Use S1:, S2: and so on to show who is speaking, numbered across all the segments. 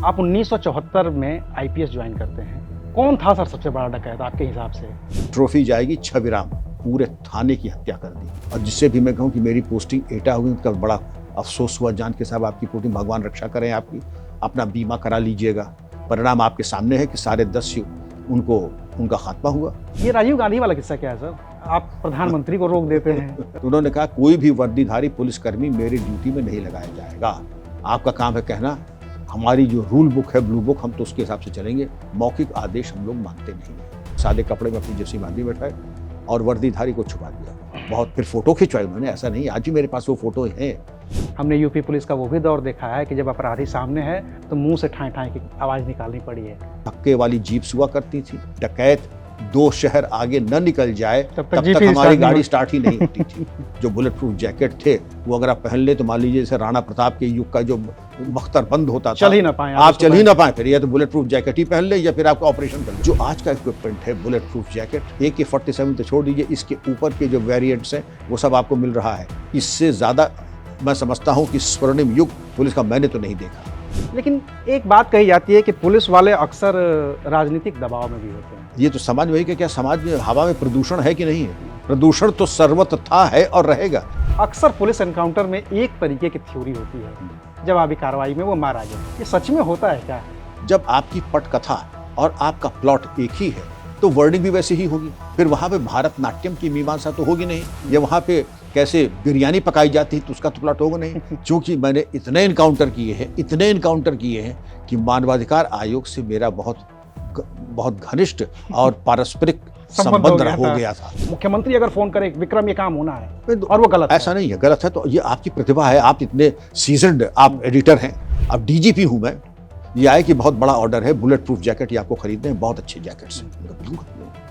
S1: आप 1974 में IPS join करते हैं। कौन था सर सबसे बड़ा डकैत आपके हिसाब से?
S2: ट्रॉफी जाएगी छविराम, पूरे थाने की हत्या कर दी। और जिससे भी मैं कहूँ कि मेरी पोस्टिंग एटा हुई, उनका बड़ा अफसोस हुआ जान के साहब आपकी पोस्टिंग, भगवान रक्षा करें आपकी, अपना बीमा करा लीजिएगा। परिणाम आपके सामने है कि सारे 10 उनको उनका खात्मा हुआ।
S1: ये राजीव गांधी वाला किस्सा क्या है सर? आप प्रधानमंत्री को रोक देते हैं।
S2: तो उन्होंने कहा कोई भी वर्दीधारी पुलिसकर्मी मेरी ड्यूटी में नहीं लगाया जाएगा। आपका काम है कहना, हमारी जो रूल बुक है, ब्लू बुक, हम तो उसके हिसाब से चलेंगे। मौखिक आदेश हम लोग मानते नहीं हैं। सादे कपड़े में अपनी जर्सी बांधी बैठाए और वर्दीधारी को छुपा दिया। बहुत फिर फोटो खिंचवाई उन्होंने, ऐसा नहीं, आज भी मेरे पास वो फोटो है।
S1: हमने यूपी पुलिस का वो भी दौर देखा है कि जब अपराधी सामने है तो मुंह से ठाई ठाई की आवाज निकालनी पड़ी है।
S2: धक्के वाली जीप हुआ करती थी। डकैत 2 शहर आगे न निकल जाए तब तक
S1: जीप ही
S2: हमारी
S1: स्टार्ट
S2: गाड़ी
S1: नहीं
S2: स्टार्ट ही नहीं होती थी। जो बुलेट प्रूफ जैकेट थे वो अगर आप पहन ले तो मान लीजिए जैसे राणा प्रताप के युग का जो बख्तर बंद होता था,
S1: चल ही ना पाए
S2: आप चल ही ना पाए, फिर या तो बुलेट प्रूफ जैकेट ही पहन ले या फिर आपका ऑपरेशन कर ले। जो आज का इक्विपमेंट है बुलेट प्रूफ जैकेट, AK-47 तो छोड़ दीजिए, इसके ऊपर के जो वेरिएंट्स हैं वो सब आपको मिल रहा है। इससे ज्यादा मैं समझता हूं कि स्वर्णिम युग पुलिस का मैंने तो नहीं देखा।
S1: लेकिन एक बात कही जाती है कि पुलिस वाले अक्सर राजनीतिक दबाव में भी होते हैं।
S2: ये तो समाज वही कि क्या समाज में हवा में प्रदूषण है कि नहीं है? प्रदूषण तो सर्वत्र था, है और रहेगा।
S1: अक्सर पुलिस एनकाउंटर में एक तरीके की थ्योरी होती है, जवाबी कार्रवाई में वो मारा जाए। ये सच में होता है क्या?
S2: जब आपकी पटकथा और आपका प्लॉट एक ही है तो वर्डिंग भी वैसी ही होगी। फिर वहां पे भारतनाट्यम की मीमांसा तो होगी नहीं, या वहां पे कैसे बिरयानी पकाई जाती है तो उसका तो प्लॉट होगा नहीं। क्योंकि मैंने इतने इनकाउंटर किए हैं कि मानवाधिकार आयोग से मेरा बहुत घनिष्ठ और पारस्परिक संबंध हो गया था।
S1: मुख्यमंत्री अगर फोन करे विक्रम ये काम होना है और वो गलत
S2: ऐसा नहीं है, गलत है तो ये आपकी प्रतिभा है, आप इतने सीजन्ड आप एडिटर हैं। अब DGP हूं मैं, ये आए कि बहुत बड़ा ऑर्डर है, बुलेट प्रूफ जैकेट ये आपको खरीदने हैं, बहुत अच्छे जैकेट्स हैं।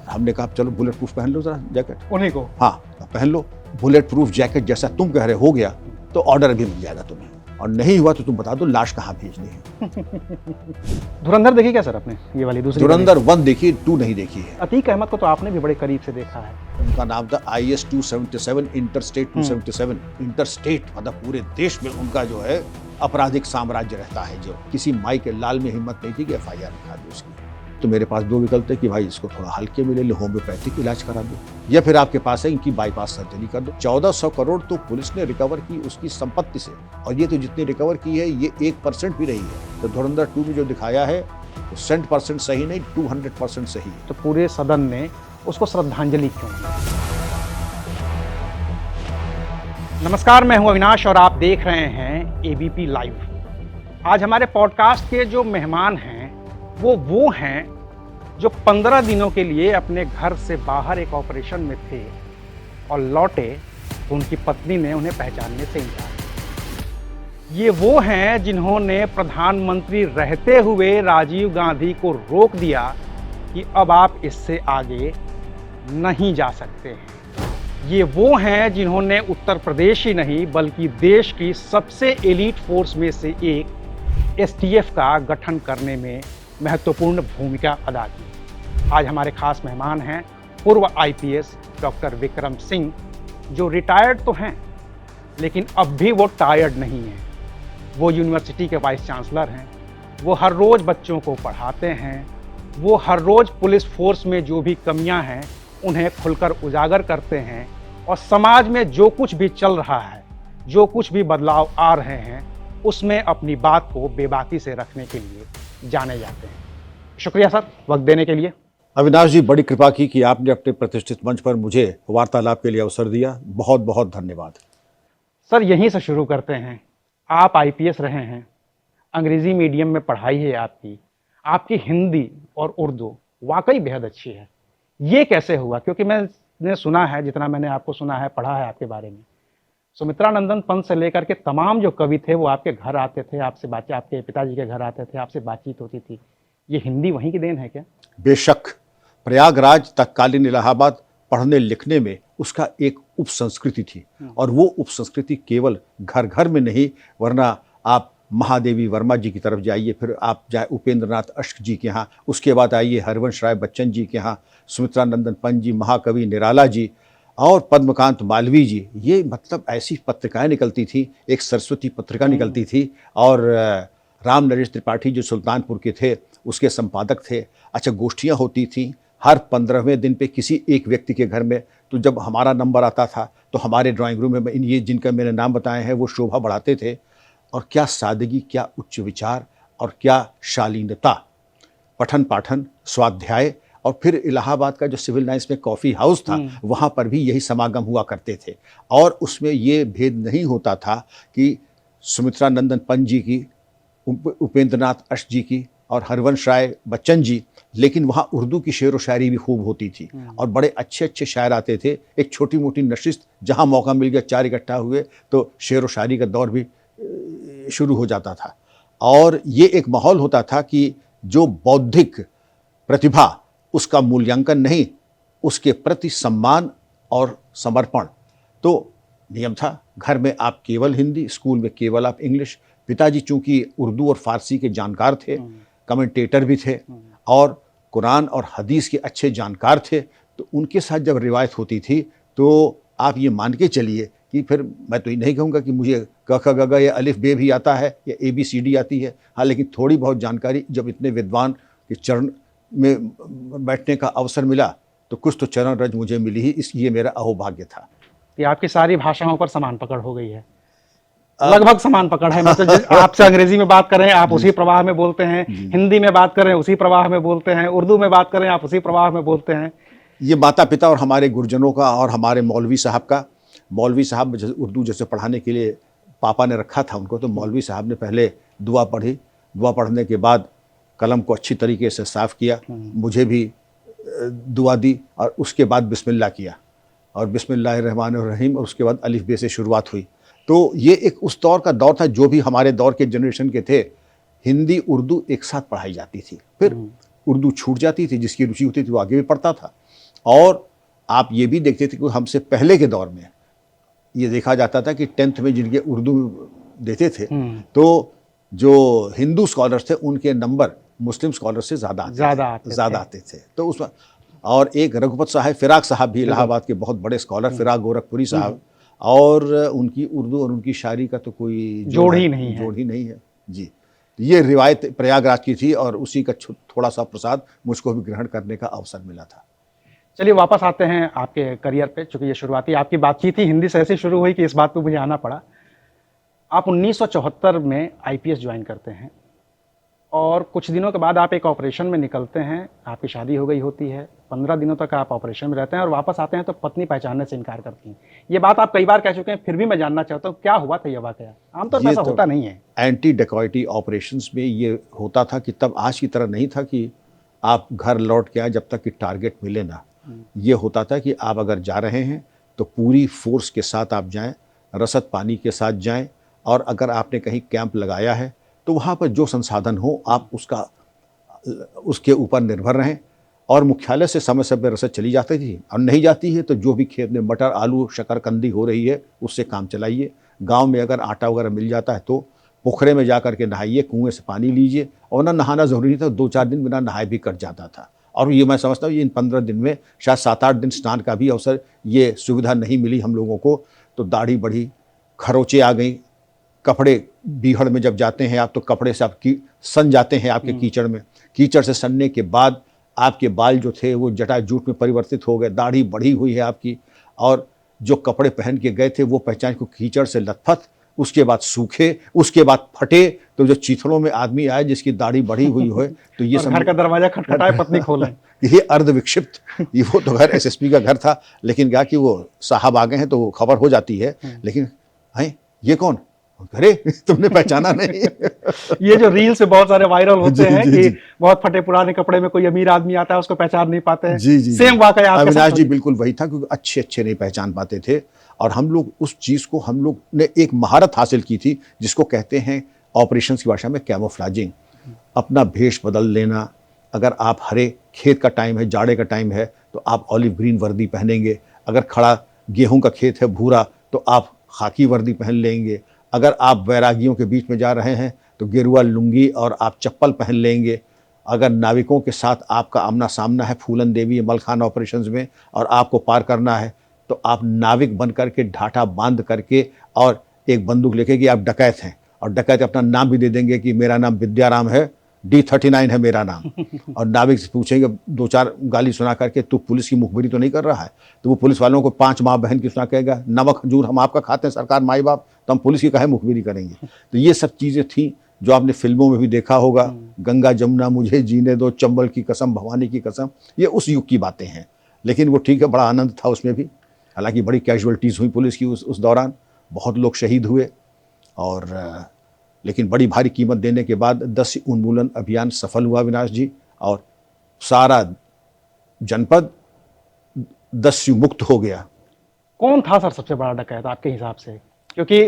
S2: हमने कहा चलो बुलेट प्रूफ पहन लो जरा जैकेट,
S1: उन्हीं को।
S2: हाँ पहन लो बुलेट प्रूफ जैकेट, जैसा तुम कह रहे हो गया तो ऑर्डर भी मिल जाएगा तुम्हें, और नहीं हुआ तो तुम बता दो लाश कहाँ भेजनी है।
S1: धुरंधर देखी क्या सर आपने? ये वाली दूसरी
S2: धुरंधर 1 देखी, 2 नहीं देखी है।
S1: अतीक अहमद को तो आपने भी बड़े करीब से देखा है।
S2: उनका नाम था IS 277, इंटरस्टेट 277। इंटरस्टेट मतलब पूरे देश में उनका जो है आपराधिक साम्राज्य रहता है। जो किसी माई के लाल में हिम्मत नहीं थी कि FIR लिखा दे उसकी। तो मेरे पास 2 विकल्प थे कि भाई इसको थोड़ा हल्के में ले लो, होम्योपैथिक इलाज करा दो, या फिर आपके पास है इनकी बाईपास सर्जरी कर दो। 1400 करोड़ तो पुलिस ने रिकवर की उसकी संपत्ति से, और ये तो जितनी रिकवर की है ये 1% भी नहीं है। तो धुरंधर 2 में जो दिखाया है तो 100% सही नहीं, 200% सही है।
S1: तो पूरे सदन ने उसको श्रद्धांजलि क्यों दी? नमस्कार, मैं हूं अविनाश और आप देख रहे हैं ABP लाइव। आज हमारे पॉडकास्ट के जो मेहमान हैं वो हैं जो 15 दिनों के लिए अपने घर से बाहर एक ऑपरेशन में थे और लौटे तो उनकी पत्नी ने उन्हें पहचानने से इनकार किया। ये वो हैं जिन्होंने प्रधानमंत्री रहते हुए राजीव गांधी को रोक दिया कि अब आप इससे आगे नहीं जा सकते हैं। ये वो हैं जिन्होंने उत्तर प्रदेश ही नहीं बल्कि देश की सबसे एलीट फोर्स में से एक STF का गठन करने में महत्वपूर्ण भूमिका अदा की। आज हमारे खास मेहमान हैं पूर्व IPS डॉक्टर विक्रम सिंह, जो रिटायर्ड तो हैं लेकिन अब भी वो टायर्ड नहीं हैं। वो यूनिवर्सिटी के वाइस चांसलर हैं, वो हर रोज़ बच्चों को पढ़ाते हैं, वो हर रोज़ पुलिस फोर्स में जो भी कमियां हैं उन्हें खुलकर उजागर करते हैं, और समाज में जो कुछ भी चल रहा है, जो कुछ भी बदलाव आ रहे हैं, उसमें अपनी बात को बेबाकी से रखने के लिए जाने जाते हैं। शुक्रिया सर वक्त देने के लिए।
S2: अविनाश जी, बड़ी कृपा की कि आपने अपने प्रतिष्ठित मंच पर मुझे वार्तालाप के लिए अवसर दिया, बहुत बहुत धन्यवाद।
S1: सर यहीं से शुरू करते हैं। आप IPS रहे हैं, अंग्रेजी मीडियम में पढ़ाई है आपकी हिंदी और उर्दू वाकई बेहद अच्छी है। ये कैसे हुआ? क्योंकि मैंने सुना है, जितना मैंने आपको सुना है, पढ़ा है आपके बारे में, सुमित्रानंदन पंत से लेकर के तमाम जो कवि थे वो आपके घर आते थे, आपसे बातचीत, आपके पिताजी के घर आते थे, आपसे बातचीत होती थी। ये हिंदी वहीं की देन है क्या?
S2: बेशक, प्रयागराज तत्कालीन इलाहाबाद पढ़ने लिखने में उसका एक उप संस्कृति थी, और वो उप संस्कृति केवल घर घर में नहीं, वरना आप महादेवी वर्मा जी की तरफ जाइए, फिर आप जाए उपेंद्र नाथ अश्क जी के यहाँ, उसके बाद आइए हरिवंश राय बच्चन जी के यहाँ, सुमित्रानंदन पंत जी, महाकवि निराला जी और पद्मकांत मालवीय जी। ये मतलब ऐसी पत्रिकाएं निकलती थी, एक सरस्वती पत्रिका निकलती थी, और राम नरेश त्रिपाठी जो सुल्तानपुर के थे उसके संपादक थे। अच्छा, गोष्ठियाँ होती थीं हर 15वें दिन पे किसी एक व्यक्ति के घर में। तो जब हमारा नंबर आता था तो हमारे ड्राइंग रूम में ये जिनका मैंने नाम बताए हैं वो शोभा बढ़ाते थे। और क्या सादगी, क्या उच्च विचार और क्या शालीनता। पठन पाठन, स्वाध्याय, और फिर इलाहाबाद का जो सिविल लाइंस में कॉफ़ी हाउस था वहाँ पर भी यही समागम हुआ करते थे। और उसमें ये भेद नहीं होता था कि सुमित्रा नंदन पंत जी की, उपेंद्र नाथ अष्ट जी की और हरवंश राय बच्चन जी, लेकिन वहाँ उर्दू की शेर व शायरी भी खूब होती थी और बड़े अच्छे अच्छे शायर आते थे। एक छोटी मोटी नशिस्त, जहाँ मौका मिल गया चार इकट्ठा हुए तो शेर व शायरी का दौर भी शुरू हो जाता था। और ये एक माहौल होता था कि जो बौद्धिक प्रतिभा, उसका मूल्यांकन नहीं, उसके प्रति सम्मान और समर्पण। तो नियम था, घर में आप केवल हिंदी, स्कूल में केवल आप इंग्लिश। पिताजी चूंकि उर्दू और फारसी के जानकार थे, कमेंटेटर भी थे और कुरान और हदीस के अच्छे जानकार थे, तो उनके साथ जब रिवायत होती थी तो आप ये मान के चलिए कि फिर मैं तो ये नहीं कहूँगा कि मुझे क ख ग घ या अलिफ बे भी आता है या ABCD आती है, हाँ, लेकिन थोड़ी बहुत जानकारी जब इतने विद्वान के चरण में बैठने का अवसर मिला तो कुछ तो चरण रज मुझे मिली ही, इसलिए मेरा अहोभाग्य था।
S1: ये आपकी सारी भाषाओं पर समान पकड़ हो गई है, लगभग समान पकड़ है। मतलब आपसे अंग्रेजी में बात करें आप उसी प्रवाह में बोलते हैं, हिंदी में बात करें उसी प्रवाह में बोलते हैं, उर्दू में बात करें आप उसी प्रवाह में बोलते हैं।
S2: ये माता पिता और हमारे गुरुजनों का और हमारे मौलवी साहब का। मौलवी साहब उर्दू जैसे पढ़ाने के लिए पापा ने रखा था उनको, तो मौलवी साहब ने पहले दुआ पढ़ी, दुआ पढ़ने के बाद कलम को अच्छी तरीके से साफ़ किया, मुझे भी दुआ दी और उसके बाद बिस्मिल्लाह किया और बिस्मिल्लाहिर्रहमानिर्रहीम, और उसके बाद अलिफ बे से शुरुआत हुई। तो ये एक उस दौर का दौर था, जो भी हमारे दौर के जनरेशन के थे, हिंदी उर्दू एक साथ पढ़ाई जाती थी। फिर उर्दू छूट जाती थी, जिसकी रुचि होती थी वो आगे भी पढ़ता था। और आप ये भी देखते थे कि हमसे पहले के दौर में ये देखा जाता था कि 10th में जिनके उर्दू देते थे तो जो हिंदू स्कॉलर्स थे उनके नंबर मुस्लिम स्कॉलर से ज़्यादा आते थे। तो उसमें और एक रघुपत साहब फिराक साहब भी इलाहाबाद के बहुत बड़े स्कॉलर, फिराक गोरखपुरी साहब, और उनकी उर्दू और उनकी शायरी का तो कोई
S1: जोड़ ही नहीं
S2: है जी। ये रिवायत प्रयागराज की थी और उसी का थोड़ा सा प्रसाद मुझको भी ग्रहण करने का अवसर मिला था।
S1: चलिए वापस आते हैं आपके करियर पे, चूंकि ये शुरुआती आपकी बातचीत ही हिंदी से ऐसे शुरू हुई कि इस बात पे मुझे आना पड़ा। आप 1974 में IPS ज्वाइन करते हैं और कुछ दिनों के बाद आप एक ऑपरेशन में निकलते हैं, आपकी शादी हो गई होती है, 15 दिनों तक आप ऑपरेशन में रहते हैं और वापस आते हैं तो पत्नी पहचानने से इनकार करती हैं। ये बात आप कई बार कह चुके हैं, फिर भी मैं जानना चाहता हूँ क्या हुआ था ये वाकया? आमतौर पर ऐसा होता नहीं है।
S2: एंटी डेकॉइटी ऑपरेशंस में ये होता था कि तब आज की तरह नहीं था कि आप घर लौट के आए जब तक कि टारगेट मिले ना। ये होता था कि आप अगर जा रहे हैं तो पूरी फोर्स के साथ आप जाएं, रसद पानी के साथ जाएं, और अगर आपने कहीं कैंप लगाया है तो वहाँ पर जो संसाधन हो आप उसके ऊपर निर्भर रहें। और मुख्यालय से समय समय रसद चली जाती थी, और नहीं जाती है तो जो भी खेत में मटर आलू शकरकंदी हो रही है उससे काम चलाइए। गांव में अगर आटा वगैरह मिल जाता है तो पोखरे में जा कर के नहाइए, कुएं से पानी लीजिए, और ना नहाना ज़रूरी नहीं था, 2-4 दिन बिना नहाए भी कट जाता था। और ये मैं समझता हूँ ये इन 15 दिन में शायद 7-8 दिन स्नान का भी अवसर, ये सुविधा नहीं मिली हम लोगों को। तो दाढ़ी बढ़ी, खरोचे आ गई, कपड़े बीहड़ में जब जाते हैं आप तो कपड़े से आप सन जाते हैं आपके कीचड़ में। कीचड़ से सनने के बाद आपके बाल जो थे वो जटा जूट में परिवर्तित हो गए, दाढ़ी बढ़ी हुई है आपकी, और जो कपड़े पहन के गए थे वो पहचान को कीचड़ से लथपथ, उसके बाद सूखे, उसके बाद फटे। तो जो चीथड़ों में आदमी आए जिसकी दाढ़ी बढ़ी हुई हो तो ये
S1: घर का दरवाजा खटखटाए पत्नी खोले,
S2: ये अर्ध विक्षिप्त, ये वो तो घर SSP का घर था, लेकिन क्या कि वो साहब आ गए हैं तो खबर हो जाती है। लेकिन हैं ये कौन, अरे तुमने पहचाना नहीं।
S1: ये जो रील से बहुत सारे वायरल होते हैं कि बहुत फटे पुराने कपड़े में कोई अमीर आदमी आता है उसको पहचान नहीं पाते हैं। सेम वाकया
S2: अविनाश जी बिल्कुल वही था, क्योंकि अच्छे नहीं पहचान पाते थे। और हम लोग उस चीज़ को, हम लोग ने एक महारत हासिल की थी जिसको कहते हैं ऑपरेशंस की भाषा में कैमोफ्लेजिंग। अपना भेष बदल लेना। अगर आप हरे खेत का टाइम है, जाड़े का टाइम है, तो आप ऑलिव ग्रीन वर्दी पहनेंगे। अगर खड़ा गेहूं का खेत है भूरा तो आप खाकी वर्दी पहन लेंगे। अगर आप वैरागियों के बीच में जा रहे हैं तो गेरुआ लुंगी और आप चप्पल पहन लेंगे। अगर नाविकों के साथ आपका आमना सामना है फूलन देवी मलखान ऑपरेशंस में और आपको पार करना है तो आप नाविक बन करके ढाठा बांध करके और एक बंदूक लेके कि आप डकैत हैं और डकैत अपना नाम भी दे देंगे कि मेरा नाम विद्याराम है, D39 है मेरा नाम। और नाविक से पूछेंगे 2-4 गाली सुना करके, तू पुलिस की मुखबिरी तो नहीं कर रहा है? तो वो पुलिस वालों को 5 माँ बहन की सुना कहेगा, नमक हजूर हम आपका खाते हैं सरकार माई बाप, तो हम पुलिस की काहे मुखबिरी करेंगे। तो ये सब चीज़ें थी जो आपने फिल्मों में भी देखा होगा, गंगा जमुना मुझे जीने दो, चंबल की कसम भवानी की कसम, ये उस युग की बातें हैं। लेकिन वो ठीक है, बड़ा आनंद था उसमें भी। हालांकि बड़ी कैजुअलिटीज़ हुई पुलिस की उस दौरान, बहुत लोग शहीद हुए, और लेकिन बड़ी भारी कीमत देने के बाद 10 उन्मूलन अभियान सफल हुआ अविनाश जी, और सारा जनपद 10 मुक्त हो गया।
S1: कौन था सर सबसे बड़ा डकैत आपके हिसाब से? क्योंकि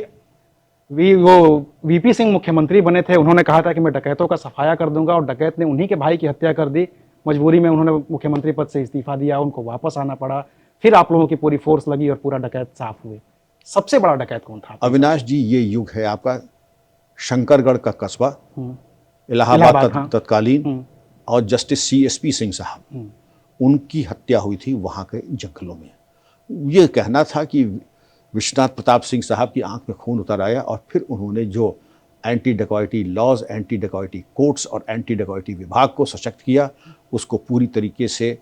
S1: वो वीपी सिंह मुख्यमंत्री बने थे, उन्होंने कहा था कि मैं डकैतों का सफाया कर दूंगा, और डकैत ने उन्हीं के भाई की हत्या कर दी। मजबूरी में उन्होंने मुख्यमंत्री पद से इस्तीफा दिया, उनको वापस आना पड़ा, फिर आप लोगों की पूरी फोर्स लगी और पूरा डकैत साफ हुए। सबसे बड़ा डकैत कौन था?
S2: अविनाश जी, ये युग है आपका शंकरगढ़ का कस्बा,
S1: इलाहाबाद,
S2: इलाहाबाद
S1: हाँ।
S2: तत्कालीन, और जस्टिस CSP सिंह साहब, उनकी हत्या हुई थी वहाँ के जंगलों में। ये कहना था कि विश्वनाथ प्रताप सिंह साहब की आंख में खून उतर आया, और फिर उन्होंने जो एंटी डकैती लॉज, एंटी डकैती कोर्ट्स और एंटी डकैती विभाग को सशक्त किया, उसको पूरी तरीके से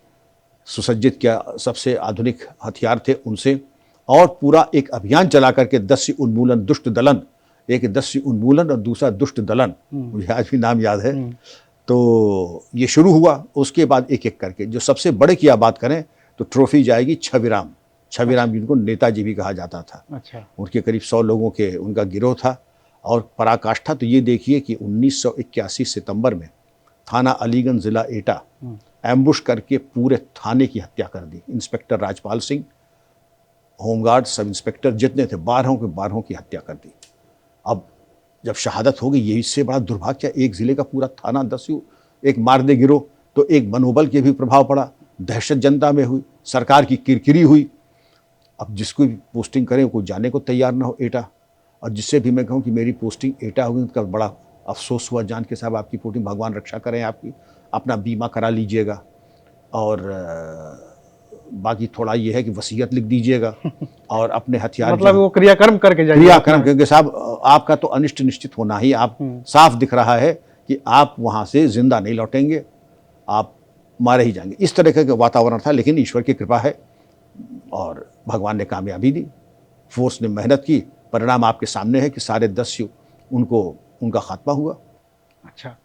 S2: सुसज्जित किया, सबसे आधुनिक हथियार थे उनसे, और पूरा एक अभियान चला करके 10 उन्मूलन दुष्ट दलन, एक 10 उन्मूलन और दूसरा दुष्ट दलन, मुझे आज भी नाम याद है। तो ये शुरू हुआ। उसके बाद एक एक करके, जो सबसे बड़े की आप बात करें तो ट्रॉफी जाएगी छविराम जिनको नेताजी भी कहा जाता था।
S1: अच्छा।
S2: उनके करीब 100 लोगों के उनका गिरोह था, और पराकाष्ठा तो ये देखिए कि 1981 सितंबर में थाना अलीगंज जिला एटा एम्बुश करके पूरे थाने की हत्या कर दी। Inspector Rajpal Singh, home guard, sub inspector जितने थे 12 के 12 की हत्या कर दी। अब जब शहादत हो गई, ये इससे बड़ा दुर्भाग्य, एक जिले का पूरा थाना 10 एक मार दे गिरोह, तो एक मनोबल के भी प्रभाव पड़ा, दहशत जनता में हुई, सरकार की किरकिरी हुई। अब जिसको भी पोस्टिंग करें कोई जाने को तैयार ना हो एटा, और जिससे भी मैं कहूँ कि मेरी पोस्टिंग एटा होगी, उनका बड़ा अफसोस हुआ जान के, साहब आपकी पोस्टिंग, भगवान रक्षा करें आपकी, अपना बीमा करा लीजिएगा, और बाकी थोड़ा ये है कि वसीयत लिख दीजिएगा, और अपने हथियार
S1: मतलब वो क्रियाकर्म करके जाइए।
S2: क्रियाकर्म, क्योंकि साहब आपका तो अनिष्ट निश्चित होना ही, आप साफ दिख रहा है कि आप वहाँ से जिंदा नहीं लौटेंगे, आप मारे ही जाएंगे। इस तरह का वातावरण था, लेकिन ईश्वर की कृपा है और भगवान ने कामयाबी दी, फोर्स ने मेहनत की, परिणाम आपके सामने है कि सारे 10 उनका खात्मा हुआ।
S1: अच्छा,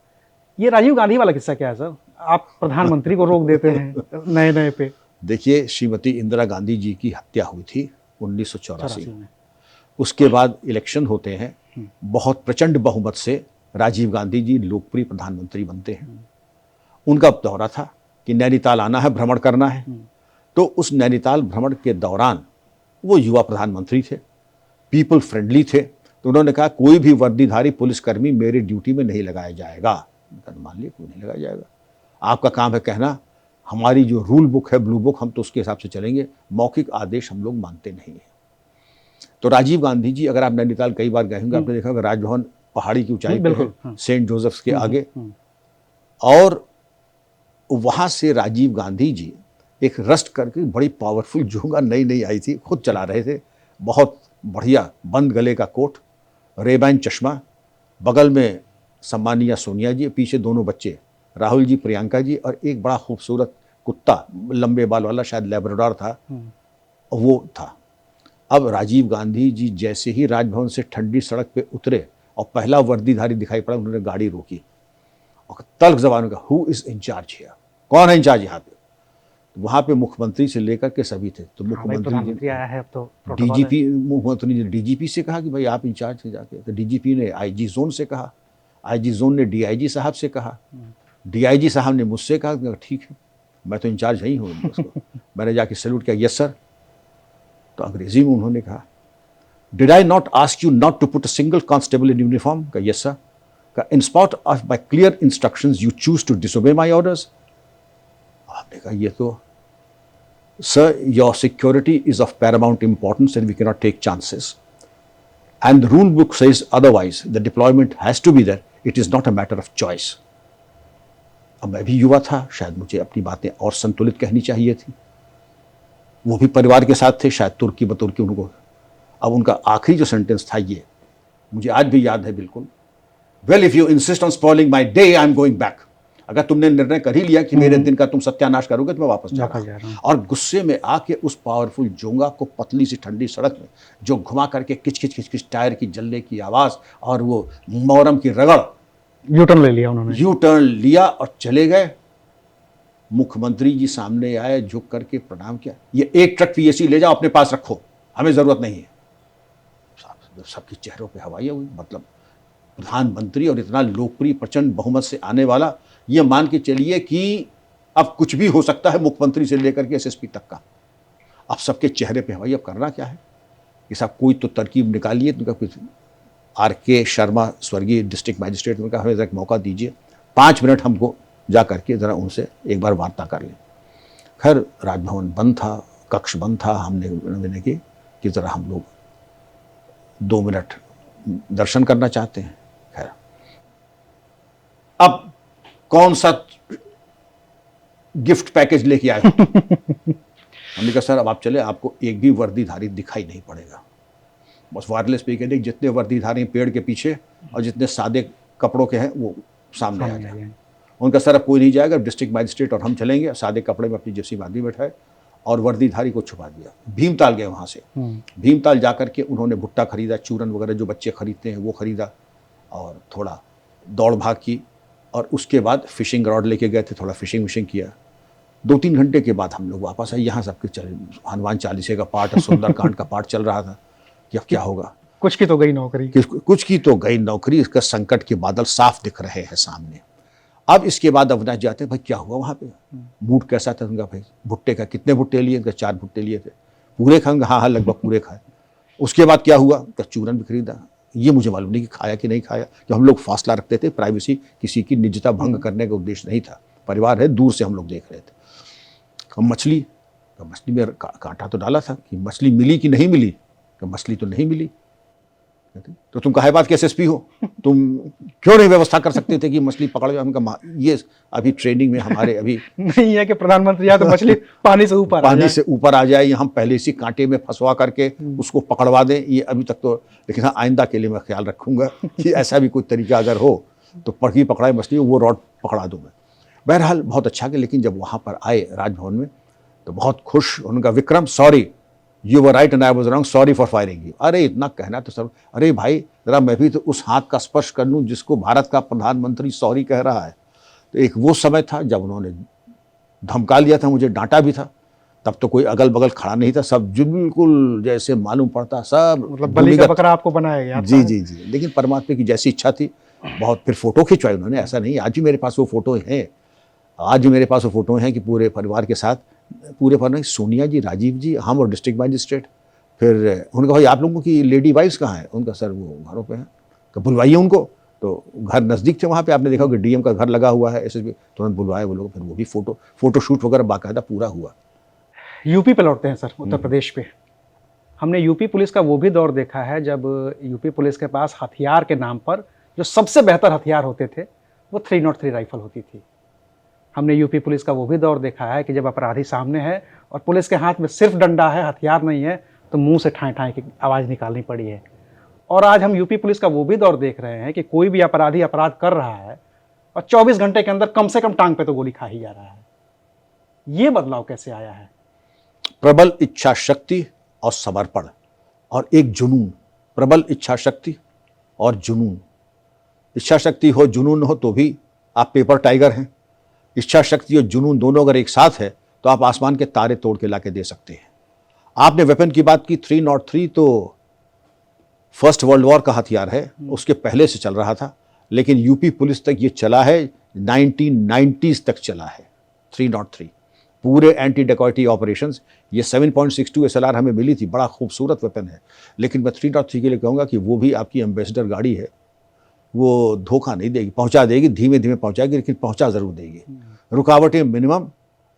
S1: ये राजीव गांधी वाला किस्सा क्या है सर? आप प्रधानमंत्री को रोक देते हैं नए पे।
S2: देखिए, श्रीमती इंदिरा गांधी जी की हत्या हुई थी 1984 में। उसके बाद इलेक्शन होते हैं, बहुत प्रचंड बहुमत से राजीव गांधी जी लोकप्रिय प्रधानमंत्री बनते हैं। उनका दौरा था कि नैनीताल आना है, भ्रमण करना है। तो उस नैनीताल भ्रमण के दौरान वो युवा प्रधानमंत्री थे, पीपल फ्रेंडली थे, तो उन्होंने कहा कोई भी वर्दीधारी पुलिसकर्मी मेरे ड्यूटी में नहीं लगाया जाएगा। मान लिया, कोई नहीं लगाया जाएगा, आपका काम है कहना, हमारी जो रूल बुक है, ब्लू बुक, हम तो उसके हिसाब से चलेंगे, मौखिक आदेश हम लोग मानते नहीं हैं। तो राजीव गांधी जी, अगर आप नैनीताल कई बार गए होंगे, आपने देखा होगा राजभवन पहाड़ी की ऊंचाई पे है, सेंट जोसेफ्स के आगे, और वहां से राजीव गांधी जी एक रस्ट करके बड़ी पावरफुल जोंगा नई आई थी, खुद चला रहे थे, बहुत बढ़िया बंद गले का कोट, रेबैन चश्मा, बगल में सम्मानिया सोनिया जी, पीछे दोनों बच्चे राहुल जी, प्रियंका जी, और एक बड़ा खूबसूरत कुत्ता, लंबे बाल वाला, शायद लैब्राडोर था, वो था। अब राजीव गांधी जी जैसे ही राजभवन से ठंडी सड़क पे उतरे और पहला वर्दीधारी दिखाई पड़ा, उन्होंने गाड़ी रोकी और तल्ख जबान में कहा, हु इज इंचार्ज हियर, कौन है इंचार्ज यहाँ पे? वहाँ पे मुख्यमंत्री से लेकर के सभी थे। तो मुख्यमंत्री
S1: आया है, अब तो
S2: डीजीपी, मुख्यमंत्री ने डीजीपी से कहा कि भाई आप इंचार्ज थे जाके, तो डीजीपी ने आईजी जोन से कहा, आईजी जोन ने डीआईजी साहब से कहा, डीआईजी साहब ने मुझसे कहा ठीक है, मैं तो इंचार्ज ही हूँ उसको। मैंने जाके सैल्यूट किया, यस सर। तो अंग्रेजी में उन्होंने कहा, did I not ask you not to put a single constable in uniform? का यस सर। का in spite of my clear instructions you choose to disobey my orders? आपने कहा ये तो sir, your security is of paramount importance and we can not take chances and the rule book says otherwise, the deployment has to be there, it is not a matter of choice. अब मैं भी युवा था, शायद मुझे अपनी बातें और संतुलित कहनी चाहिए थी, वो भी परिवार के साथ थे, शायद तुर्की बतुर्की उनको। अब उनका आखिरी जो सेंटेंस था ये मुझे आज भी याद है बिल्कुल। Well if you insist on spoiling my day I am going back. अगर तुमने निर्णय कर ही लिया कि मेरे दिन का तुम सत्यानाश करोगे तो मैं वापस जा रहा हूं। और गुस्से में आके उस पावरफुल जोंगा को पतली सी ठंडी सड़क में जो घुमा करके किच किच किच किच टायर की जलने की आवाज़ और वो मोहर्रम की रगड़,
S1: यू टर्न ले लिया उन्होंने।
S2: यू टर्न लिया और चले गए। मुख्यमंत्री जी सामने आए, झुक करके प्रणाम किया। ये एक ट्रक पीएसी ले जाओ, अपने पास रखो, हमें ज़रूरत नहीं है। सबके चेहरों पे हवाइयाँ हुई। मतलब प्रधानमंत्री और इतना लोकप्रिय प्रचंड बहुमत से आने वाला, ये मान के चलिए कि अब कुछ भी हो सकता है, मुख्यमंत्री से लेकर के एसएसपी तक का। अब सबके चेहरे पे हवाई, अब करना क्या है कि साहब कोई तो तरकीब निकालिए। तो कुछ आर.के. शर्मा स्वर्गीय डिस्ट्रिक्ट मैजिस्ट्रेट ने कहा हमें एक मौका दीजिए, 5 मिनट हमको जा करके ज़रा उनसे एक बार वार्ता कर लें। खैर राजभवन बंद था, कक्ष बंद था। हमने विनय की कि ज़रा हम लोग 2 मिनट दर्शन करना चाहते हैं। खैर अब कौन सा गिफ्ट पैकेज लेके आए? हमने कहा सर अब आप चले, आपको एक भी वर्दीधारी दिखाई नहीं पड़ेगा। बस वायरलेस पे कह दें जितने वर्दीधारी पेड़ के पीछे और जितने सादे कपड़ों के हैं वो सामने आ जाए। उनका सर अब कोई नहीं जाएगा, डिस्ट्रिक्ट मैजिस्ट्रेट और हम चलेंगे। सादे कपड़े में अपनी जैसी बांधी बैठाए और वर्दीधारी को छुपा दिया। भीमताल गए वहाँ से। भीमताल जाकर के उन्होंने भुट्टा खरीदा, चूरन वगैरह जो बच्चे खरीदते हैं वो खरीदा और थोड़ा दौड़ भाग की। और उसके बाद फिशिंग रॉड लेके गए थे, थोड़ा फिशिंग विशिंग किया। 2-3 घंटे के बाद हम लोग वापस आए। यहाँ सबके चल हनुमान चालीसे का पाठ और सुंदरकांड का पाठ चल रहा था कि अब क्या होगा।
S1: कुछ की तो गई नौकरी,
S2: कुछ की तो गई नौकरी। इसका संकट के बादल साफ दिख रहे हैं सामने। अब इसके बाद अविनाश जाते हैं, भाई क्या हुआ वहाँ पे, मूड कैसा था उनका? भाई भुट्टे का कितने भुट्टे लिए? उनका 4 भुट्टे लिए थे। पूरे खाएंगे? हाँ लगभग पूरे खाए। उसके बाद क्या हुआ? चूरन भी खरीदा। ये मुझे मालूम नहीं कि खाया कि नहीं खाया, तो हम लोग फासला रखते थे। प्राइवेसी, किसी की निजता भंग करने का उद्देश्य नहीं था। परिवार है, दूर से हम लोग देख रहे थे। मछली, तो मछली में कांटा तो डाला था कि मछली मिली कि नहीं मिली? तो मछली तो नहीं मिली। तो तुम काहे बात के एसएसपी हो, तुम क्यों नहीं व्यवस्था कर सकते थे कि मछली पकड़ जाए? हमका ये अभी ट्रेनिंग में हमारे अभी
S1: नहीं है कि प्रधानमंत्री या तो मछली पानी से ऊपर
S2: आ जाए, हम पहले इसी कांटे में फंसवा करके उसको पकड़वा दें। ये अभी तक तो, लेकिन हाँ आइंदा के लिए मैं ख्याल रखूंगा कि ऐसा भी कोई तरीका अगर हो तो पकड़ी पकड़ाए मछली, वो रॉड पकड़ा दूँ मैं। बहरहाल बहुत अच्छा कि, लेकिन जब वहाँ पर आए राजभवन में तो बहुत खुश। उनका Vikram, sorry you were right and I was wrong, sorry for firing you. अरे इतना कहना तो सर, अरे भाई जरा मैं भी तो उस हाथ का स्पर्श कर लूँ जिसको भारत का प्रधानमंत्री सॉरी कह रहा है। तो एक वो समय था जब उन्होंने धमका लिया था, मुझे डांटा भी था। तब तो कोई अगल बगल खड़ा नहीं था, सब बिल्कुल जैसे मालूम पड़ता, सब
S1: मतलब बलि का बकरा आपको बनाया गया।
S2: जी जी जी। लेकिन परमात्मा की जैसी इच्छा थी, बहुत फिर फोटो खिंचवाई उन्होंने। ऐसा नहीं, आज भी मेरे पास वो फोटो हैं। आज भी मेरे पास वो फोटो हैं कि पूरे परिवार के साथ, पूरे परिवार, सोनिया जी, राजीव जी, हम और डिस्ट्रिक्ट मैजिस्ट्रेट। फिर उनका भाई आप लोगों की लेडी वाइफ्स कहाँ हैं? उनका सर वो घरों पे हैं, तो बुलवाइए उनको। तो घर नज़दीक थे वहाँ पे, आपने देखा कि डीएम का घर लगा हुआ है, एसएसपी, तुरंत बुलवाए वो लोग। फिर वो भी फोटो शूट वगैरह बाकायदा पूरा हुआ।
S1: यूपी पे लौटते हैं सर, उत्तर प्रदेश पे। हमने यूपी पुलिस का वो भी दौर देखा है जब यूपी पुलिस के पास हथियार के नाम पर जो सबसे बेहतर हथियार होते थे वो 303 राइफल होती थी। हमने यूपी पुलिस का वो भी दौर देखा है कि जब अपराधी सामने है और पुलिस के हाथ में सिर्फ डंडा है, हथियार नहीं है, तो मुंह से ठाएं ठाएं की आवाज़ निकालनी पड़ी है। और आज हम यूपी पुलिस का वो भी दौर देख रहे हैं कि कोई भी अपराधी अपराध कर रहा है और 24 घंटे के अंदर कम से कम टांग पे तो गोली खा ही जा रहा है। ये बदलाव कैसे आया है?
S2: प्रबल इच्छा शक्ति और समर्पण और एक जुनून। प्रबल इच्छा शक्ति और जुनून। इच्छा शक्ति हो, जुनून हो तो भी आप पेपर टाइगर हैं। इच्छा शक्ति और जुनून दोनों अगर एक साथ है तो आप आसमान के तारे तोड़ के लाके दे सकते हैं। आपने वेपन की बात की, 303 तो फर्स्ट वर्ल्ड वॉर का हथियार है, उसके पहले से चल रहा था, लेकिन यूपी पुलिस तक ये चला है, 1990s तक चला है 303। पूरे एंटी डेकॉइटी ऑपरेशंस, ये 7.62 SLR हमें मिली थी, बड़ा खूबसूरत वेपन है। लेकिन मैं 303 के लिए कहूँगा कि वो भी आपकी एम्बेसडर गाड़ी है, वो धोखा नहीं देगी, पहुंचा देगी, धीमे धीमे पहुंचाएगी, लेकिन पहुंचा जरूर देगी। रुकावटें मिनिमम,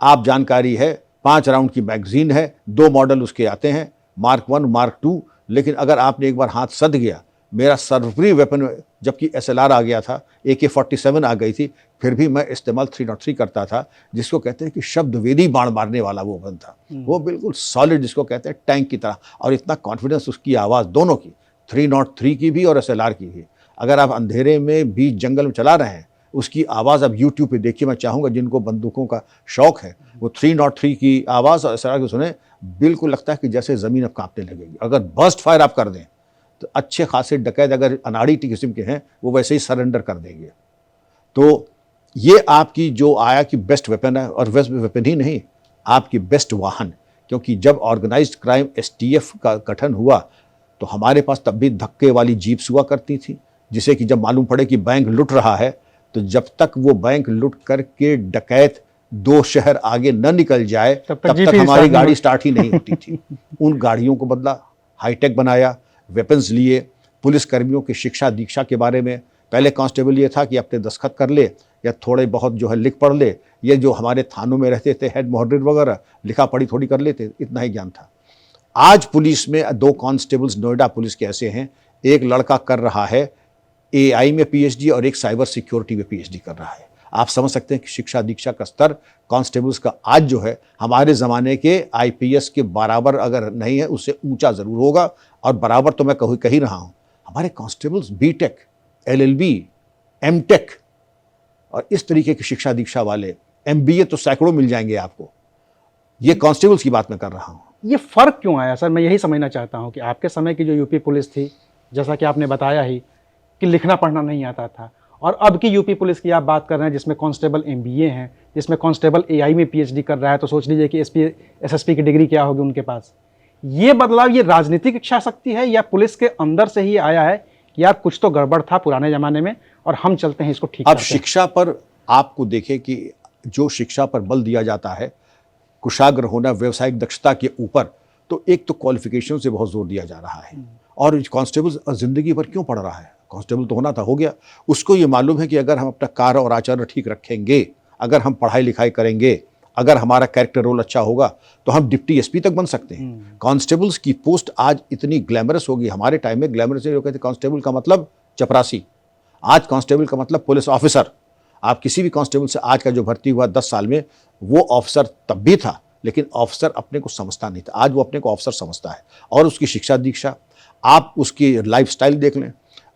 S2: आप जानकारी है, 5 राउंड की मैगजीन है, 2 मॉडल उसके आते हैं, Mark 1, Mark 2। लेकिन अगर आपने एक बार हाथ सद गया, मेरा सर्वप्रिय वेपन जबकि SLR आ गया था, AK-47 आ गई थी, फिर भी मैं इस्तेमाल 303 करता था, जिसको कहते हैं कि शब्दवेदी बाण मारने वाला वो वेपन था। वो बिल्कुल सॉलिड, जिसको कहते हैं टैंक की तरह, और इतना कॉन्फिडेंस उसकी आवाज़ दोनों की। 303 की भी और SLR की भी। अगर आप अंधेरे में बीच जंगल में चला रहे हैं, उसकी आवाज़ आप YouTube पे देखिए। मैं चाहूँगा जिनको बंदूकों का शौक है वो 303 की आवाज़ और SLR को सुने, बिल्कुल लगता है कि जैसे ज़मीन अब कांपने लगेगी। अगर बर्स्ट फायर आप कर दें तो अच्छे खासे डकैत अगर अनाड़ी किस्म के हैं वो वैसे ही सरेंडर कर देंगे। तो ये आपकी जो आया कि बेस्ट वेपन है, और बेस्ट वेपन ही नहीं, आपकी बेस्ट वाहन। क्योंकि जब ऑर्गेनाइज्ड क्राइम STF का गठन हुआ तो हमारे पास तब भी धक्के वाली जीप्स हुआ करती थी, जिसे कि जब मालूम पड़े कि बैंक लुट रहा है तो जब तक वो बैंक लुट करके डकैत 2 शहर आगे न निकल जाए तब तक हमारी गाड़ी स्टार्ट ही नहीं होती थी। उन गाड़ियों को बदला, हाईटेक बनाया, वेपन्स लिए। पुलिस कर्मियों की शिक्षा दीक्षा के बारे में पहले कांस्टेबल ये था कि अपने दस्तखत कर ले या थोड़े बहुत जो है लिख पढ़ ले। ये जो हमारे थानों में रहते थे हेड मॉडरेट वगैरह, लिखा पढ़ी थोड़ी कर लेते, इतना ही ज्ञान था। आज पुलिस में 2 कांस्टेबल्स नोएडा पुलिस के ऐसे हैं, एक लड़का कर रहा है AI में PhD और एक साइबर सिक्योरिटी में PhD कर रहा है। आप समझ सकते हैं कि शिक्षा दीक्षा का स्तर कांस्टेबल्स का आज जो है हमारे ज़माने के IPS के बराबर अगर नहीं है, उससे ऊंचा ज़रूर होगा। और बराबर तो मैं कह ही रहा हूँ। हमारे कांस्टेबल्स BTech, LLB, MTech और इस तरीके की शिक्षा दीक्षा वाले, MBA तो सैकड़ों मिल जाएंगे आपको। ये कांस्टेबल्स की बात मैं कर रहा हूँ।
S1: ये फ़र्क क्यों आया सर? मैं यही समझना चाहता हूँ कि आपके समय की जो यूपी पुलिस थी, जैसा कि आपने बताया ही कि लिखना पढ़ना नहीं आता था, और अब की यूपी पुलिस की आप बात कर रहे हैं जिसमें कांस्टेबल MBA हैं, जिसमें कांस्टेबल AI में PhD कर रहा है, तो सोच लीजिए कि SP SSP की डिग्री क्या होगी उनके पास। ये बदलाव ये राजनीतिक इच्छा शक्ति है या पुलिस के अंदर से ही आया है कि यार कुछ तो गड़बड़ था पुराने ज़माने में और हम चलते हैं इसको ठीक
S2: अब
S1: करते हैं?
S2: शिक्षा पर आपको देखें कि जो शिक्षा पर बल दिया जाता है, कुशाग्र होना, व्यावसायिक दक्षता के ऊपर, तो एक तो क्वालिफिकेशन से बहुत जोर दिया जा रहा है। और कांस्टेबल जिंदगी भर क्यों पढ़ रहा है? कांस्टेबल तो होना था, हो गया। उसको ये मालूम है कि अगर हम अपना कार्य और आचरण ठीक रखेंगे, अगर हम पढ़ाई लिखाई करेंगे, अगर हमारा कैरेक्टर रोल अच्छा होगा तो हम डिप्टी SP तक बन सकते हैं। कांस्टेबल्स की पोस्ट आज इतनी ग्लैमरस होगी। हमारे टाइम में ग्लैमरस लोग कहते कांस्टेबल का मतलब चपरासी, आज कांस्टेबल का मतलब पुलिस ऑफिसर। आप किसी भी कांस्टेबल से आज का जो भर्ती हुआ 10 साल में, वो ऑफिसर तब भी था, लेकिन ऑफिसर अपने को समझता नहीं था। आज वो अपने को ऑफिसर समझता है। और उसकी शिक्षा दीक्षा, आप उसकी लाइफस्टाइल देख लें।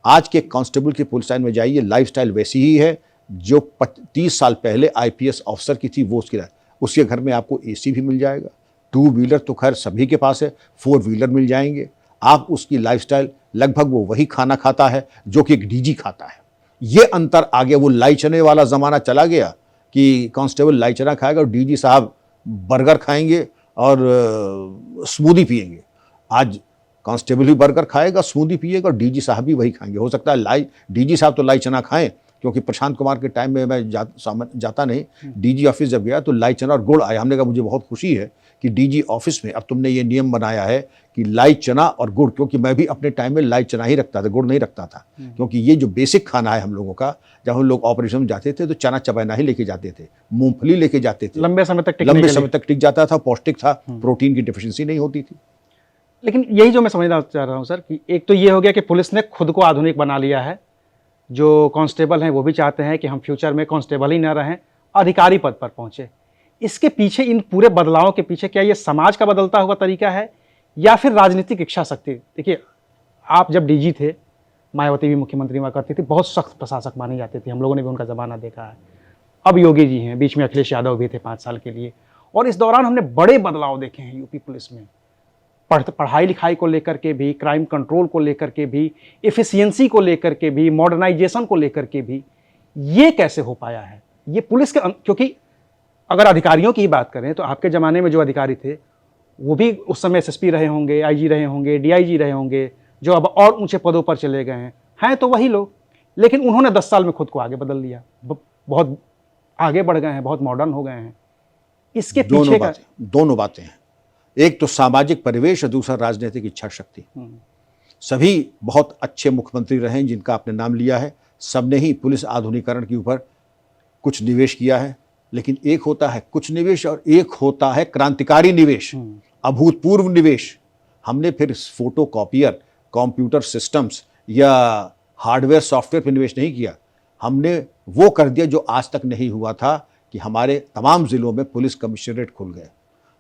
S2: आज के कांस्टेबल की पुलिस लाइन में जाइए, लाइफस्टाइल वैसी ही है जो 30 साल पहले IPS ऑफिसर की थी, वो उसके घर में आपको AC भी मिल जाएगा। 2 व्हीलर तो खैर सभी के पास है, 4 व्हीलर मिल जाएंगे। आप उसकी लाइफस्टाइल लगभग वो वही खाना खाता है जो कि एक DG खाता है। ये अंतर आ गया। वो लाई चने वाला ज़माना चला गया कि कांस्टेबल लाई चना खाएगा और DG साहब बर्गर खाएंगे और स्मूदी पिएंगे। आज कांस्टेबल भी बर्गर खाएगा, स्मूदी पिएगा और DG साहब भी वही खाएंगे। हो सकता है DG साहब तो लाई चना खाएं, क्योंकि प्रशांत कुमार के टाइम में मैं जाता नहीं। DG ऑफिस जब गया तो लाई चना और गुड़ आया। हमने कहा मुझे बहुत खुशी है कि DG ऑफिस में अब तुमने ये नियम बनाया है कि लाई चना और गुड़, क्योंकि मैं भी अपने टाइम में लाई चना ही रखता था, गुड़ नहीं रखता था। क्योंकि ये जो बेसिक खाना है हम लोगों का, जब हम लोग ऑपरेशन में जाते थे तो चना चबैना ही लेके जाते थे, मूंगफली लेके जाते थे,
S1: लंबे समय तक
S2: टिक जाता था, पौष्टिक था, प्रोटीन की डिफिशियंसी नहीं होती थी।
S1: लेकिन यही जो मैं समझना चाह रहा हूँ सर कि एक तो ये हो गया कि पुलिस ने खुद को आधुनिक बना लिया है। जो कांस्टेबल हैं वो भी चाहते हैं कि हम फ्यूचर में कांस्टेबल ही ना रहें, अधिकारी पद पर पहुँचे। इसके पीछे, इन पूरे बदलावों के पीछे क्या ये समाज का बदलता हुआ तरीका है या फिर राजनीतिक इच्छा शक्ति? देखिए, आप जब DG थे, मायावती भी मुख्यमंत्री हुआ करती थी, बहुत सख्त प्रशासक मानी जाती थी, हम लोगों ने भी उनका ज़माना देखा है। अब योगी जी हैं, बीच में अखिलेश यादव भी थे 5 साल के लिए, और इस दौरान हमने बड़े बदलाव देखे हैं यूपी पुलिस में। पढ़ाई लिखाई को लेकर के भी, क्राइम कंट्रोल को लेकर के भी, एफिशिएंसी को लेकर के भी, मॉडर्नाइजेशन को लेकर के भी। ये कैसे हो पाया है? ये पुलिस के क्योंकि अगर अधिकारियों की बात करें तो आपके ज़माने में जो अधिकारी थे वो भी उस समय SSP रहे होंगे, IG रहे होंगे, DIG रहे होंगे, जो अब और ऊंचे पदों पर चले गए हैं तो वही लोग, लेकिन उन्होंने 10 साल में खुद को आगे बदल लिया, बहुत आगे बढ़ गए हैं, बहुत मॉडर्न हो गए हैं। इसके पीछे का
S2: दोनों बातें हैं। एक तो सामाजिक परिवेश और दूसरा राजनीतिक इच्छा शक्ति। सभी बहुत अच्छे मुख्यमंत्री रहे हैं जिनका आपने नाम लिया है, सबने ही पुलिस आधुनिकीकरण के ऊपर कुछ निवेश किया है। लेकिन एक होता है कुछ निवेश और एक होता है क्रांतिकारी निवेश, अभूतपूर्व निवेश। हमने फिर फोटो कॉपियर, कंप्यूटर सिस्टम्स या हार्डवेयर सॉफ्टवेयर पर निवेश नहीं किया। हमने वो कर दिया जो आज तक नहीं हुआ था कि हमारे तमाम ज़िलों में पुलिस कमिश्नरेट खुल गए,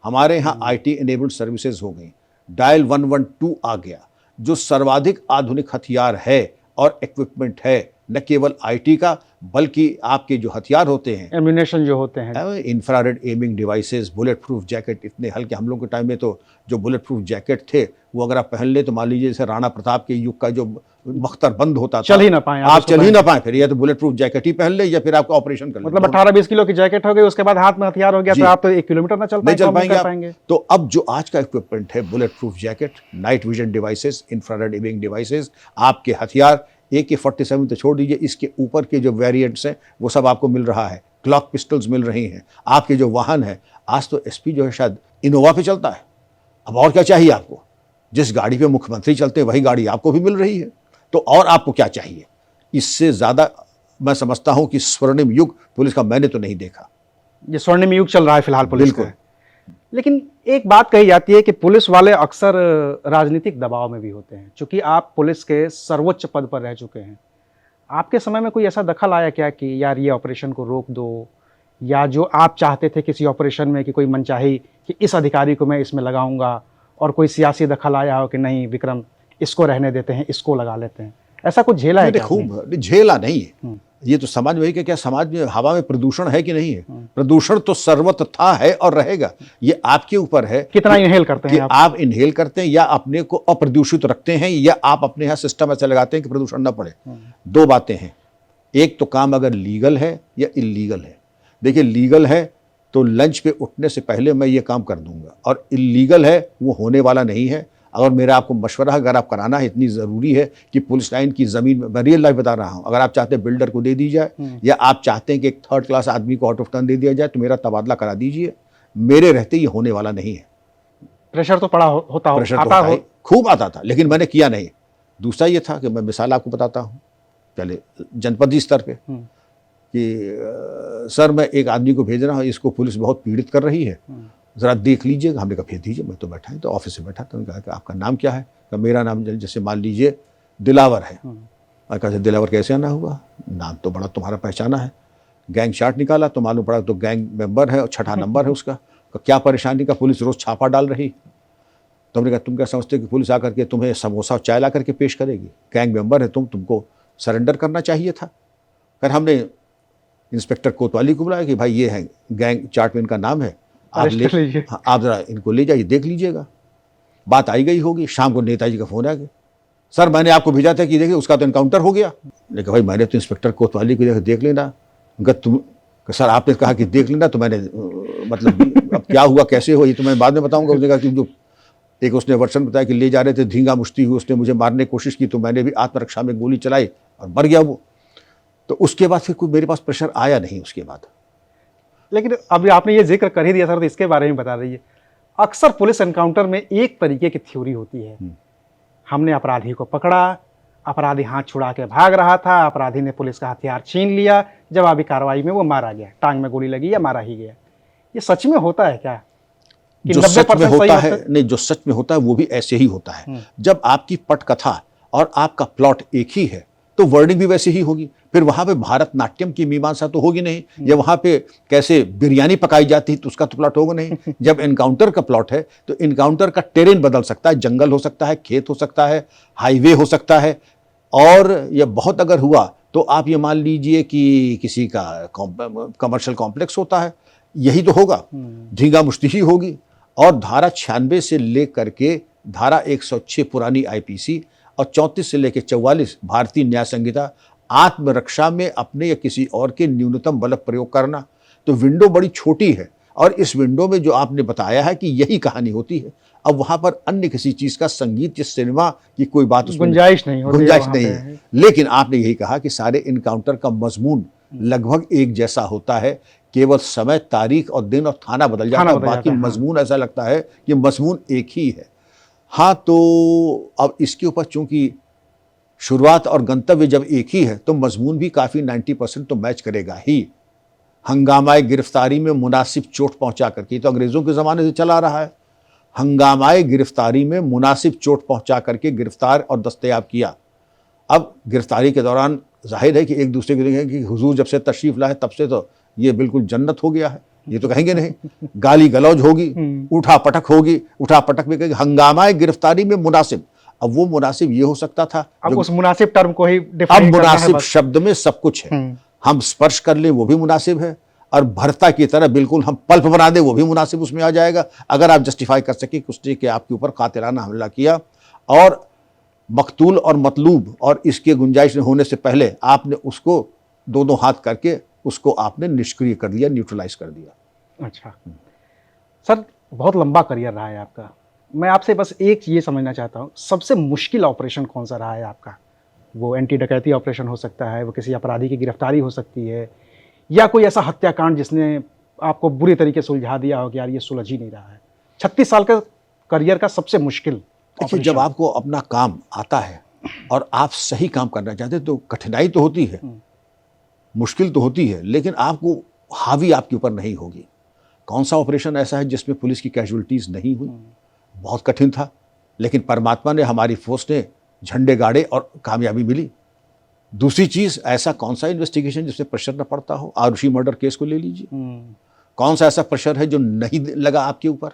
S2: हमारे यहाँ IT इनेबल्ड सर्विसेज हो गई, डायल 112 आ गया, जो सर्वाधिक आधुनिक हथियार है और इक्विपमेंट है, न केवल आईटी का बल्कि आपके जो हथियार होते हैं,
S1: एम्यूनेशन जो होते हैं,
S2: infrared aiming devices, bullet proof jacket, इतने हल्के। हम लोग के टाइम में तो जो बुलेट प्रूफ जैकेट थे वो अगर आप पहन ले तो मान लीजिए जैसे राणा प्रताप के युग का जो बख्तर बंद होता था,
S1: चल ही ना पाए
S2: आप चल ही ना पाए, फिर या तो बुलेट प्रूफ जैकेट ही पहन ले या फिर आपका ऑपरेशन कर ले।
S1: मतलब 18-20 किलो की जैकेट हो गई, उसके बाद हाथ में हथियार हो गया तो आप तो 1 किलोमीटर ना चल
S2: पाएंगे। तो अब जो आज का इक्विपमेंट है, bullet proof jacket, night vision devices, infrared aiming devices, आपके हथियार AK-47 तो छोड़ दीजिए, इसके ऊपर के जो वेरिएंट्स हैं वो सब आपको मिल रहा है। ग्लॉक पिस्टल्स मिल रही हैं। आपके जो वाहन है, आज तो एसपी जो है शायद इनोवा पे चलता है। अब और क्या चाहिए आपको? जिस गाड़ी पे मुख्यमंत्री चलते हैं वही गाड़ी आपको भी मिल रही है, तो और आपको क्या चाहिए? इससे ज्यादा मैं समझता हूं कि स्वर्णिम युग पुलिस का मैंने तो नहीं देखा।
S1: ये स्वर्णिम युग चल रहा है फिलहाल पुलिस
S2: बिल्कुल।
S1: का। लेकिन एक बात कही जाती है कि पुलिस वाले अक्सर राजनीतिक दबाव में भी होते हैं, क्योंकि आप पुलिस के सर्वोच्च पद पर रह चुके हैं। आपके समय में कोई ऐसा दखल आया क्या कि यार ये ऑपरेशन को रोक दो, या जो आप चाहते थे किसी ऑपरेशन में कि कोई मनचाही कि इस अधिकारी को मैं इसमें लगाऊंगा, और कोई सियासी दखल आया हो कि नहीं विक्रम इसको रहने देते हैं, इसको लगा लेते हैं, ऐसा कुछ झेला है क्या?
S2: खूब झेला नहीं है। ये तो समाज में क्या समाज में हवा में प्रदूषण है कि नहीं है? प्रदूषण तो सर्वत्र था, है और रहेगा। ये आपके ऊपर है
S1: कितना इनहेल करते हैं
S2: आप इनहेल करते हैं या अपने को अप्रदूषित रखते हैं, या आप अपने यहाँ सिस्टम ऐसे लगाते हैं कि प्रदूषण ना पड़े। दो बातें हैं, एक तो काम अगर लीगल है या इलीगल है। देखिए लीगल है तो लंच पे उठने से पहले मैं ये काम कर दूंगा, और इलीगल है वो होने वाला नहीं है। अगर मेरा आपको मशवरा अगर आप कराना है, इतनी ज़रूरी है कि पुलिस लाइन की ज़मीन में, मैं रियल लाइफ बता रहा हूँ, अगर आप चाहते हैं बिल्डर को दे दी जाए या आप चाहते हैं कि एक 3rd क्लास आदमी को आउट ऑफ टर्न दे दिया जाए, तो मेरा तबादला करा दीजिए। मेरे रहते ये होने वाला नहीं है।
S1: प्रेशर तो पड़ा होता हो,
S2: प्रेशर तो खूब आता था, लेकिन मैंने किया नहीं। दूसरा ये था कि मैं मिसाल आपको बताता हूँ, पहले जनपदीय स्तर पर कि सर मैं एक आदमी को भेज रहा हूँ, इसको पुलिस बहुत पीड़ित कर रही है, ज़रा देख लीजिएगा। हमने कहा भेज दीजिए। मैं तो बैठा है, तो ऑफिस से बैठा, तो उन्होंने कहा कि आपका नाम क्या है? तो मेरा नाम जैसे मान लीजिए दिलावर है। मैं कहा दिलावर कैसे आना हुआ? नाम तो बड़ा तुम्हारा पहचाना है। गैंग चार्ट निकाला तो मालूम पड़ा तो गैंग मेंबर है और 6ठा नंबर है उसका। क्या परेशानी का? पुलिस रोज़ छापा डाल रही। तो हमने कहा तुम क्या समझते कि पुलिस आकर के तुम्हें समोसा और चाय ला करके पेश करेगी? गैंग मेंबर है तुमको सरेंडर करना चाहिए था। फिर हमने इंस्पेक्टर कोतवाली को बुलाया कि भाई ये है गैंग चार्ट में इनका नाम है, आप ज़रा इनको ले जाइए, देख लीजिएगा। बात आई गई होगी। शाम को नेताजी का फ़ोन आ गया, सर मैंने आपको भेजा था कि देखिए उसका तो इनकाउंटर हो गया। लेकिन भाई मैंने तो इंस्पेक्टर कोतवाली को देख लेना। तुम सर आपने कहा कि देख लेना, तो मैंने मतलब अब क्या हुआ कैसे हुआ ये तो मैं बाद में बताऊंगा। उसने कहा कि जो एक उसने वर्षन बताया कि ले जा रहे थे, धींगा मुश्ती हुई, उसने मुझे मारने की कोशिश की तो मैंने भी आत्मरक्षा में गोली चलाई और मर गया वो। तो उसके बाद फिर कोई मेरे पास प्रेशर आया नहीं उसके बाद।
S1: लेकिन अभी आपने ये जिक्र कर ही दिया सर, तो इसके बारे में बता रही है। अक्सर पुलिस एनकाउंटर में एक तरीके की थ्योरी होती है, हमने अपराधी को पकड़ा, अपराधी हाथ छुड़ा के भाग रहा था, अपराधी ने पुलिस का हथियार छीन लिया, जवाबी कार्रवाई में वो मारा गया, टांग में गोली लगी या मारा ही गया। ये सच में होता है क्या?
S2: जो सच में होता है, नहीं जो सच में होता है वो भी ऐसे ही होता है। जब आपकी पटकथा और आपका प्लॉट एक ही है तो वर्डिंग भी वैसे ही होगी। फिर वहां पे भारतनाट्यम की मीमांसा तो होगी नहीं, या वहां पे कैसे बिरयानी पकाई जाती तो उसका तो प्लॉट होगा नहीं। जब एनकाउंटर का प्लॉट है तो एनकाउंटर का टेरेन बदल सकता है, जंगल हो सकता है, खेत हो सकता है, हाईवे हो सकता है, और यह बहुत अगर हुआ तो आप ये मान लीजिए कि किसी का कमर्शियल कॉम्प्लेक्स होता है, यही तो होगा, झींगा मुश्ती ही होगी। और धारा 96 से लेकर के धारा 106 पुरानी IPC और 34 से लेकर 44 भारतीय न्याय संहिता, आत्मरक्षा में अपने या किसी और के न्यूनतम बल प्रयोग करना, तो विंडो बड़ी छोटी है। और इस विंडो में जो आपने बताया है कि यही कहानी होती है, अब वहां पर अन्य किसी चीज का संगीत या सिनेमा की कोई बात
S1: गुंजाइश नहीं
S2: है। लेकिन आपने यही कहा कि सारे इनकाउंटर का मजमून लगभग एक जैसा होता है, केवल समय, तारीख और दिन और थाना बदल जाता है, बाकी मजमून ऐसा लगता है कि मजमून एक ही है। हाँ, तो अब इसके ऊपर चूंकि शुरुआत और गंतव्य जब एक ही है तो मजमून भी काफ़ी 90% तो मैच करेगा ही। हंगामाए गिरफ्तारी में मुनासिब चोट पहुंचा करके, तो अंग्रेज़ों के ज़माने से चला रहा है। हंगामाए गिरफ्तारी में मुनासिब चोट पहुंचा करके गिरफ्तार और दस्तयाब किया। अब गिरफ्तारी के दौरान जाहिर है कि एक दूसरे को देखेंगे कि हुजूर जब से तशरीफ़ लाए तब से तो ये बिल्कुल जन्नत हो गया है, ये तो कहेंगे नहीं। गाली गलौज होगी, उठा पटक होगी, उठा पटक भी कहेंगे। हंगामाए गिरफ्तारी में मुनासिब, अब वो मुनासिब ये हो सकता था,
S1: अब उस मुनासिब टर्म को ही
S2: अब
S1: डिफाइन करना है
S2: मुनासिब
S1: बस।
S2: शब्द में सब कुछ है। हम स्पर्श कर ले वो भी मुनासिब है, और भरता की तरह बिल्कुल हम पल्प बना दे वो भी मुनासिब उसमें आ जाएगा, अगर आप जस्टिफाई कर सके कुछ के आपके ऊपर कातिलाना हमला किया और मकतूल और मतलूब और इसके गुंजाइश होने से पहले आपने उसको दोनों हाथ करके उसको आपने निष्क्रिय कर दिया, न्यूट्रलाइज कर दिया।
S1: अच्छा सर, बहुत लंबा करियर रहा है आपका। मैं आपसे बस एक ये समझना चाहता हूँ, सबसे मुश्किल ऑपरेशन कौन सा रहा है आपका? वो एंटी डकैती ऑपरेशन हो सकता है, वो किसी अपराधी की गिरफ्तारी हो सकती है, या कोई ऐसा हत्याकांड जिसने आपको बुरी तरीके से उलझा दिया हो कि यार ये सुलझ ही नहीं रहा है। 36 साल का करियर का सबसे मुश्किल
S2: देखिए,
S1: ऑपरेशन।
S2: जब आपको अपना काम आता है और आप सही काम करना चाहते हैं तो कठिनाई तो होती है, मुश्किल तो होती है, लेकिन आपको हावी आपके ऊपर नहीं होगी। कौन सा ऑपरेशन ऐसा है जिसमें पुलिस की कैजुअलिटीज नहीं हुई? बहुत कठिन था, लेकिन परमात्मा ने, हमारी फोर्स ने झंडे गाड़े और कामयाबी मिली। दूसरी चीज, ऐसा कौन सा इन्वेस्टिगेशन जिसमें प्रेशर न पड़ता हो? आरुषि मर्डर केस को ले लीजिए, कौन सा ऐसा प्रेशर है जो नहीं लगा आपके ऊपर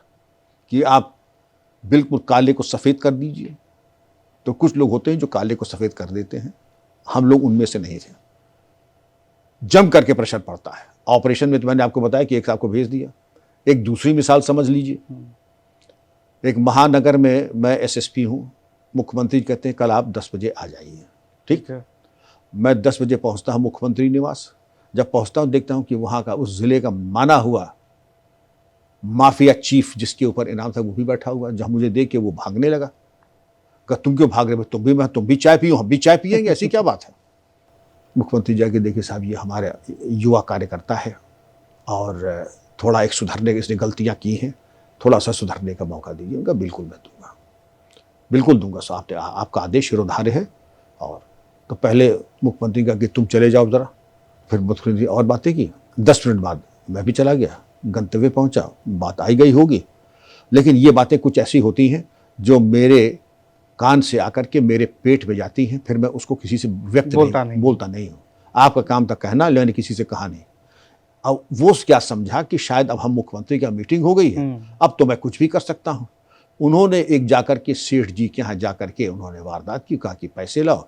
S2: कि आप बिल्कुल काले को सफेद कर दीजिए? तो कुछ लोग होते हैं जो काले को सफेद कर देते हैं, हम लोग उनमें से नहीं थे। जम करके प्रेशर पड़ता है ऑपरेशन में। तो मैंने आपको बताया कि एक आपको भेज दिया। एक दूसरी मिसाल समझ लीजिए, एक महानगर में मैं एसएसपी हूं, मुख्यमंत्री कहते हैं कल आप 10 बजे आ जाइए। ठीक है, मैं 10 बजे पहुंचता हूं मुख्यमंत्री निवास। जब पहुंचता हूं देखता हूं कि वहां का उस जिले का माना हुआ माफिया चीफ जिसके ऊपर इनाम था वो भी बैठा हुआ। जब मुझे देख के वो भागने लगा, कहा तुम क्यों भाग रहे हो? तुम भी चाय पियो, हम भी चाय पियेंगे, ऐसी क्या बात है? मुख्यमंत्री जाके देखे, साहब ये हमारे युवा कार्यकर्ता है और थोड़ा एक सुधरने की इसने गलतियां की हैं, थोड़ा सा सुधरने का मौका दीजिए। उनका बिल्कुल मैं दूंगा, बिल्कुल दूंगा साहब, आपका आदेश शिरोधार्य है। और तो पहले मुख्यमंत्री का कि तुम चले जाओ ज़रा, फिर मुख्यमंत्री और बातें की। 10 मिनट बाद मैं भी चला गया, गंतव्य पहुंचा, बात आई गई होगी, लेकिन ये बातें कुछ ऐसी होती हैं जो मेरे कान से आकर के मेरे पेट में जाती हैं, फिर मैं उसको किसी से व्यक्त बोलता नहीं हूँ। आपका काम था कहना, मैंने किसी से कहा नहीं। अब वो क्या समझा कि शायद अब हम मुख्यमंत्री का मीटिंग हो गई है, अब तो मैं कुछ भी कर सकता हूँ। उन्होंने एक जाकर के सेठ जी के यहाँ जाकर के उन्होंने वारदात की, कहा कि पैसे लाओ।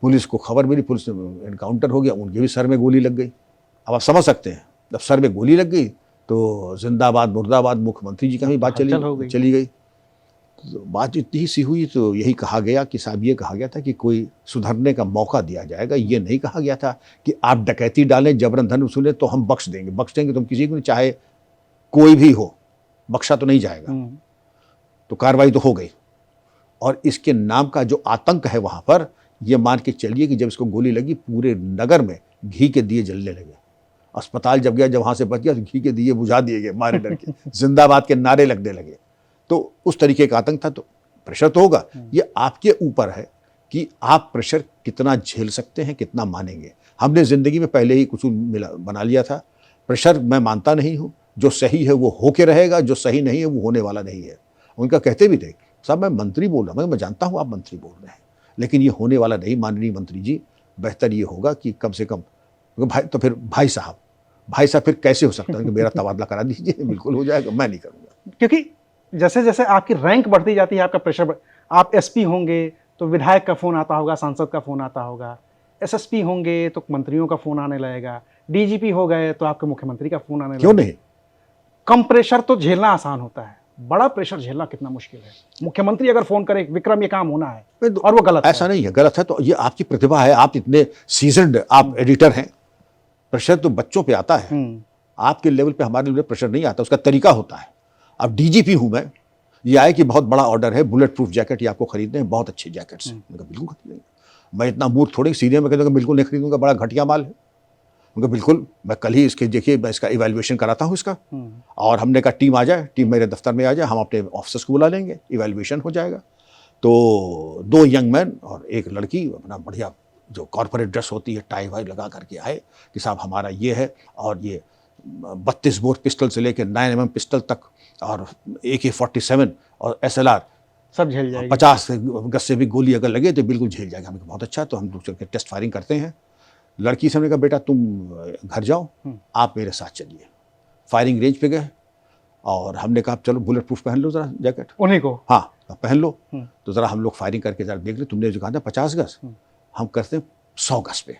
S2: पुलिस को खबर मिली, पुलिस ने एनकाउंटर हो गया, उनके भी सर में गोली लग गई। अब आप समझ सकते हैं, जब सर में गोली लग गई तो जिंदाबाद मुर्दाबाद मुख्यमंत्री जी का भी बात चली गई। तो बात इतनी ही सी हुई तो यही कहा गया कि साहब, ये कहा गया था कि कोई सुधरने का मौका दिया जाएगा। ये नहीं कहा गया था कि आप डकैती डालें, जबरन धन वसूलें तो हम बख्श देंगे तुम किसी को नहीं, चाहे कोई भी हो, बख्शा तो नहीं जाएगा। तो कार्रवाई तो हो गई, और इसके नाम का जो आतंक है वहां पर, ये मान के चलिए कि जब इसको गोली लगी पूरे नगर में घी के दिए जलने लगे। अस्पताल जब गया, जब वहां से बच गया तो घी के दिए बुझा दिए गए, मारे डर के, जिंदाबाद के नारे लगने लगे। तो उस तरीके का आतंक था। तो प्रेशर तो होगा, ये आपके ऊपर है कि आप प्रेशर कितना झेल सकते हैं, कितना मानेंगे। हमने जिंदगी में पहले ही कुछ बना लिया था, प्रेशर मैं मानता नहीं हूँ। जो सही है वो होके रहेगा, जो सही नहीं है वो होने वाला नहीं है। उनका कहते भी थे, साहब मैं मंत्री बोल रहा हूँ, मैं जानता हूँ आप मंत्री बोल रहे हैं, लेकिन ये होने वाला नहीं माननीय मंत्री जी। बेहतर ये होगा कि कम से कम भाई, तो फिर भाई साहब फिर कैसे हो सकता है कि मेरा तबादला करा दीजिए। बिल्कुल हो जाएगा, मैं नहीं करूँगा।
S1: क्योंकि जैसे जैसे आपकी रैंक बढ़ती जाती है, आपका प्रेशर, आप एसपी होंगे तो विधायक का फ़ोन आता होगा, सांसद का फ़ोन आता होगा, एसएसपी होंगे तो मंत्रियों का फ़ोन आने लगेगा, डीजीपी हो गए तो आपके मुख्यमंत्री का फ़ोन आने लगेगा।
S2: क्यों नहीं?
S1: कम प्रेशर तो झेलना आसान होता है, बड़ा प्रेशर झेलना कितना मुश्किल है। मुख्यमंत्री अगर फ़ोन करे, विक्रम ये काम होना है, और वो गलत
S2: ऐसा नहीं है, गलत है तो ये आपकी प्रतिभा है, आप इतने सीजन्ड आप एडिटर हैं। प्रेशर तो बच्चों पे आता है, आपके लेवल पे, हमारे लेवल पे प्रेशर नहीं आता, उसका तरीका होता है। अब डीजीपी हूं मैं, ये आए कि बहुत बड़ा ऑर्डर है, बुलेट प्रूफ जैकेट ये आपको खरीदने हैं, बहुत अच्छे जैकेट्स हैं। उनका बिल्कुल खरीदेंगे। मैं इतना मूर्ख थोड़ी सीधे में कहता हूँ बिल्कुल नहीं खरीदूंगा, बड़ा घटिया माल है। उनका बिल्कुल, मैं कल ही इसके देखिए मैं इसका इवैल्यूएशन कराता हूँ इसका, और हमने कहा टीम आ जाए, टीम मेरे दफ्तर में आ जाए, हम अपने ऑफिसर्स को बुला लेंगे, इवैल्यूएशन हो जाएगा। तो 2 यंग मैन और एक लड़की अपना बढ़िया जो कॉर्पोरेट ड्रेस होती है, टाई वाई लगा करके आए कि साहब हमारा ये है, और ये 32 बोर पिस्टल से लेकर 9mm पिस्टल तक, और AK-47 और SLR
S1: सब झेल जाएगी।
S2: 50 गज से भी गोली अगर लगे तो बिल्कुल झेल जाएगा। हमें बहुत अच्छा, तो हम दूसरे के टेस्ट फायरिंग करते हैं। लड़की से हमने कहा बेटा तुम घर जाओ, आप मेरे साथ चलिए। फायरिंग रेंज पे गए और हमने कहा चलो बुलेट प्रूफ पहन लो जरा जैकेट।
S1: उन्हीं को?
S2: हाँ, पहन लो। तो ज़रा हम लोग फायरिंग करके ज़रा देख ले, तुमने जो कहा था 50 गज, हम करते हैं 100 गज पे,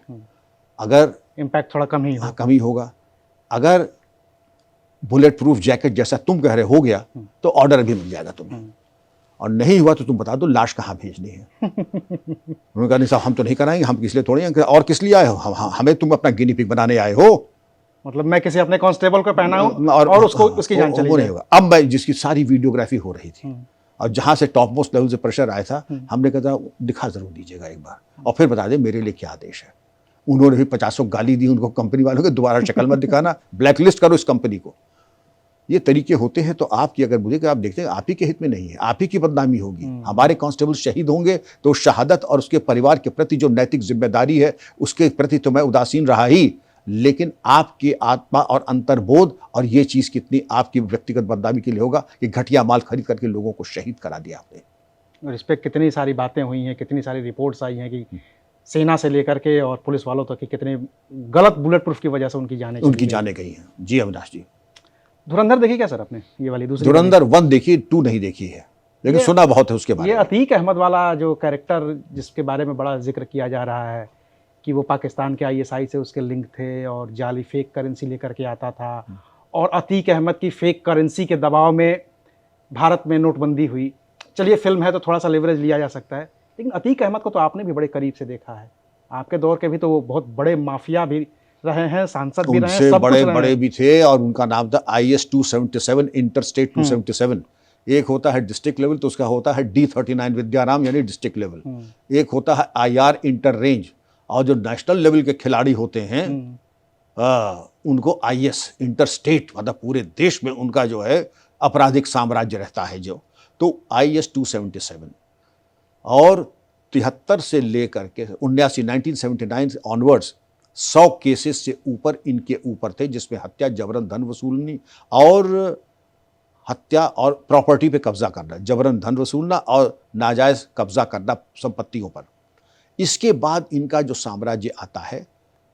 S2: अगर
S1: इम्पैक्ट थोड़ा कम ही हो।
S2: हाँ कम ही होगा। अगर बुलेट प्रूफ जैकेट जैसा तुम कह रहे हो गया तो ऑर्डर भी मिल जाएगा तुम्हें, और नहीं हुआ तो तुम बता दो लाश कहाँ भेजनी है। उन्होंने कहा नहीं साहब हम तो नहीं कराएंगे, हम किस लिए थोड़ी हैं, और किस लिए आए हो, हमें तुम अपना गिनी पिग बनाने आए हो।
S1: मतलब मैं किसी अपने कांस्टेबल को पहना हूं और उसको उसकी जान चली
S2: वो
S1: जाए।
S2: नहीं होगा। अब मैं जिसकी सारी वीडियोग्राफी हो रही थी और जहां से टॉप मोस्ट लेवल से प्रेशर आया था, हमने कहा दिखा जरूर दीजिएगा एक बार और फिर बता दें मेरे लिए क्या आदेश है। उन्होंने भी 50 गाली दी उनको, कंपनी वालों को दोबारा शक्ल मत दिखाना, ब्लैकलिस्ट करो इस कंपनी को। ये तरीके होते हैं। तो आपकी अगर मुझे आप देखते हैं आप ही के हित में नहीं है, आप ही की बदनामी होगी। हमारे कांस्टेबल शहीद होंगे तो उस शहादत और उसके परिवार के प्रति जो नैतिक जिम्मेदारी है उसके प्रति तो मैं उदासीन रहा ही, लेकिन आपकी आत्मा और अंतर्बोध और ये चीज कितनी आपकी व्यक्तिगत बदनामी के लिए होगा कि घटिया माल खरीद करके लोगों को शहीद करा दिया आपने।
S1: और इस पर कितनी सारी बातें हुई हैं, कितनी सारी रिपोर्ट्स आई हैं कि सेना से लेकर के और पुलिस वालों तक की कितने गलत बुलेट प्रूफ की वजह से उनकी जाने
S2: गई हैं। जी अविनाश जी।
S1: धुरंधर देखी क्या सर आपने? ये वाली दूसरी
S2: धुरंधर 1 देखी, 2 नहीं देखी है, लेकिन सुना बहुत है उसके बारे में।
S1: ये अतीक अहमद वाला जो कैरेक्टर जिसके बारे में बड़ा जिक्र किया जा रहा है कि वो पाकिस्तान के ISI से उसके लिंक थे और जाली फेक करेंसी लेकर के आता था, और अतीक अहमद की फेक करेंसी के दबाव में भारत में नोटबंदी हुई। चलिए फिल्म है तो थोड़ा सा लेवरेज लिया जा सकता है, लेकिन अतीक अहमद को तो आपने भी बड़े करीब से देखा है। आपके दौर के भी तो वो बहुत बड़े माफिया भी रहे हैं, सांसद भी रहे हैं, सब
S2: बड़े बड़े भी थे, और उनका नाम था IS 277 इंटरस्टेट 277। एक होता है डिस्ट्रिक्ट लेवल तो उसका होता है D39 विद्याराम यानी डिस्ट्रिक्ट लेवल। एक होता है IR इंटर रेंज, और जो नेशनल लेवल के खिलाड़ी होते हैं उनको IS इंटरस्टेट, मतलब पूरे देश में उनका जो है आपराधिक साम्राज्य रहता है जो, तो IS 277। और 73 से लेकर के 1979 ऑनवर्ड्स 100 केसेस से ऊपर इनके ऊपर थे, जिसमें हत्या, जबरन धन वसूलनी और हत्या और प्रॉपर्टी पे कब्जा करना, जबरन धन वसूलना और नाजायज कब्जा करना संपत्तियों पर। इसके बाद इनका जो साम्राज्य आता है,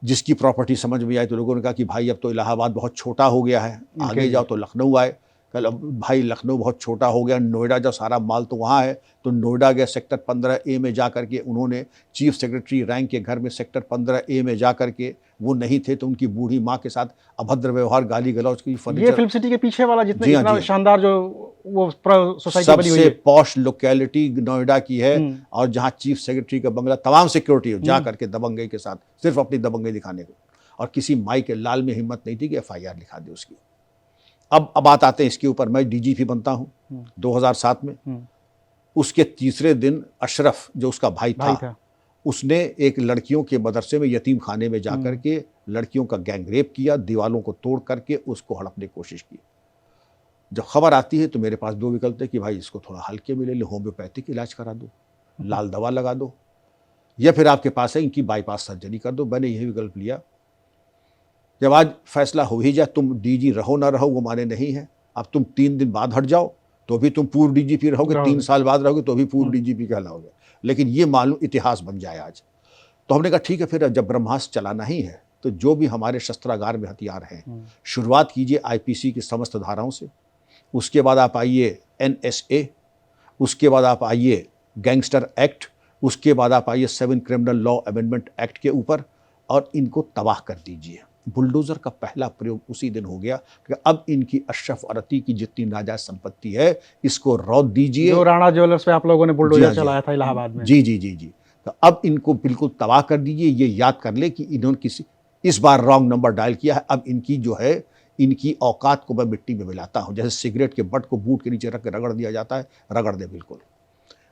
S2: जिसकी प्रॉपर्टी समझ में आई तो लोगों ने कहा कि भाई अब तो इलाहाबाद बहुत छोटा हो गया है, आगे जाओ तो लखनऊ आए। कल अब भाई लखनऊ बहुत छोटा हो गया, नोएडा जो सारा माल तो वहाँ है, तो नोएडा गए सेक्टर 15A में जा करके उन्होंने चीफ सेक्रेटरी रैंक के घर में सेक्टर 15A में जा करके, वो नहीं थे तो उनकी बूढ़ी माँ के साथ अभद्र व्यवहार, गाली गलौज की फर्नीचर।
S1: ये फिल्म सिटी के पीछे वाला जितना शानदार जो वो सोसाइटी बनी हुई है,
S2: सबसे पॉश लोकेलिटी नोएडा की है, और जहाँ चीफ सेक्रेटरी का बंगला तमाम सिक्योरिटी हो, जा करके दबंगई के साथ सिर्फ अपनी दबंगई दिखाने को, और किसी माई के लाल में हिम्मत नहीं थी कि FIR लिखा दे उसकी। अब बात आते हैं इसके ऊपर। मैं DGP बनता हूँ 2007 में। उसके तीसरे दिन अशरफ जो उसका भाई था, उसने एक लड़कियों के मदरसे में यतीम खाने में जाकर के लड़कियों का गैंग रेप किया, दीवालों को तोड़ करके उसको हड़पने की कोशिश की। जब खबर आती है तो मेरे पास 2 विकल्प थे कि भाई इसको थोड़ा हल्के में ले लो, होम्योपैथिक इलाज करा दो, लाल दवा लगा दो, या फिर आपके पास है इनकी बाईपास सर्जरी कर दो। मैंने यही विकल्प लिया। जब आज फैसला हो ही जाए, तुम DG रहो ना रहो वो माने नहीं है। अब तुम 3 दिन बाद हट जाओ तो भी तुम पूर्व DGP रहोगे, 3 साल बाद रहोगे तो भी पूर्व DGP कहलाओगे, लेकिन ये मालूम इतिहास बन जाए आज। तो हमने कहा ठीक है, फिर जब ब्रह्मास्त्र चलाना ही है तो जो भी हमारे शस्त्रागार में हथियार हैं, शुरुआत कीजिए IPC की समस्त धाराओं से, उसके बाद आप आइए NSA, उसके बाद आप आइए गैंगस्टर एक्ट, उसके बाद आप आइए 7 क्रिमिनल लॉ अमेंडमेंट एक्ट के ऊपर, और इनको तबाह कर दीजिए। बुलडोजर का पहला प्रयोग उसी दिन हो गया कि अब इनकी अशरफ और अतीक की जितनी नाजायज संपत्ति है इसको रौंद दीजिए।
S1: जो राणा ज्वेलर्स पे आप लोगों ने बुलडोजर चलाया था इलाहाबाद में।
S2: जी जी जी जी। तो अब इनको बिल्कुल तबाह कर दीजिए। ये याद कर ले कि इन्होंने इस बार रॉन्ग नंबर डायल किया है। अब इनकी जो है, इनकी औकात को मैं मिट्टी में मिलाता हूँ। जैसे सिगरेट के बट को बूट के नीचे रख के रगड़ दिया जाता है, रगड़ दे बिल्कुल।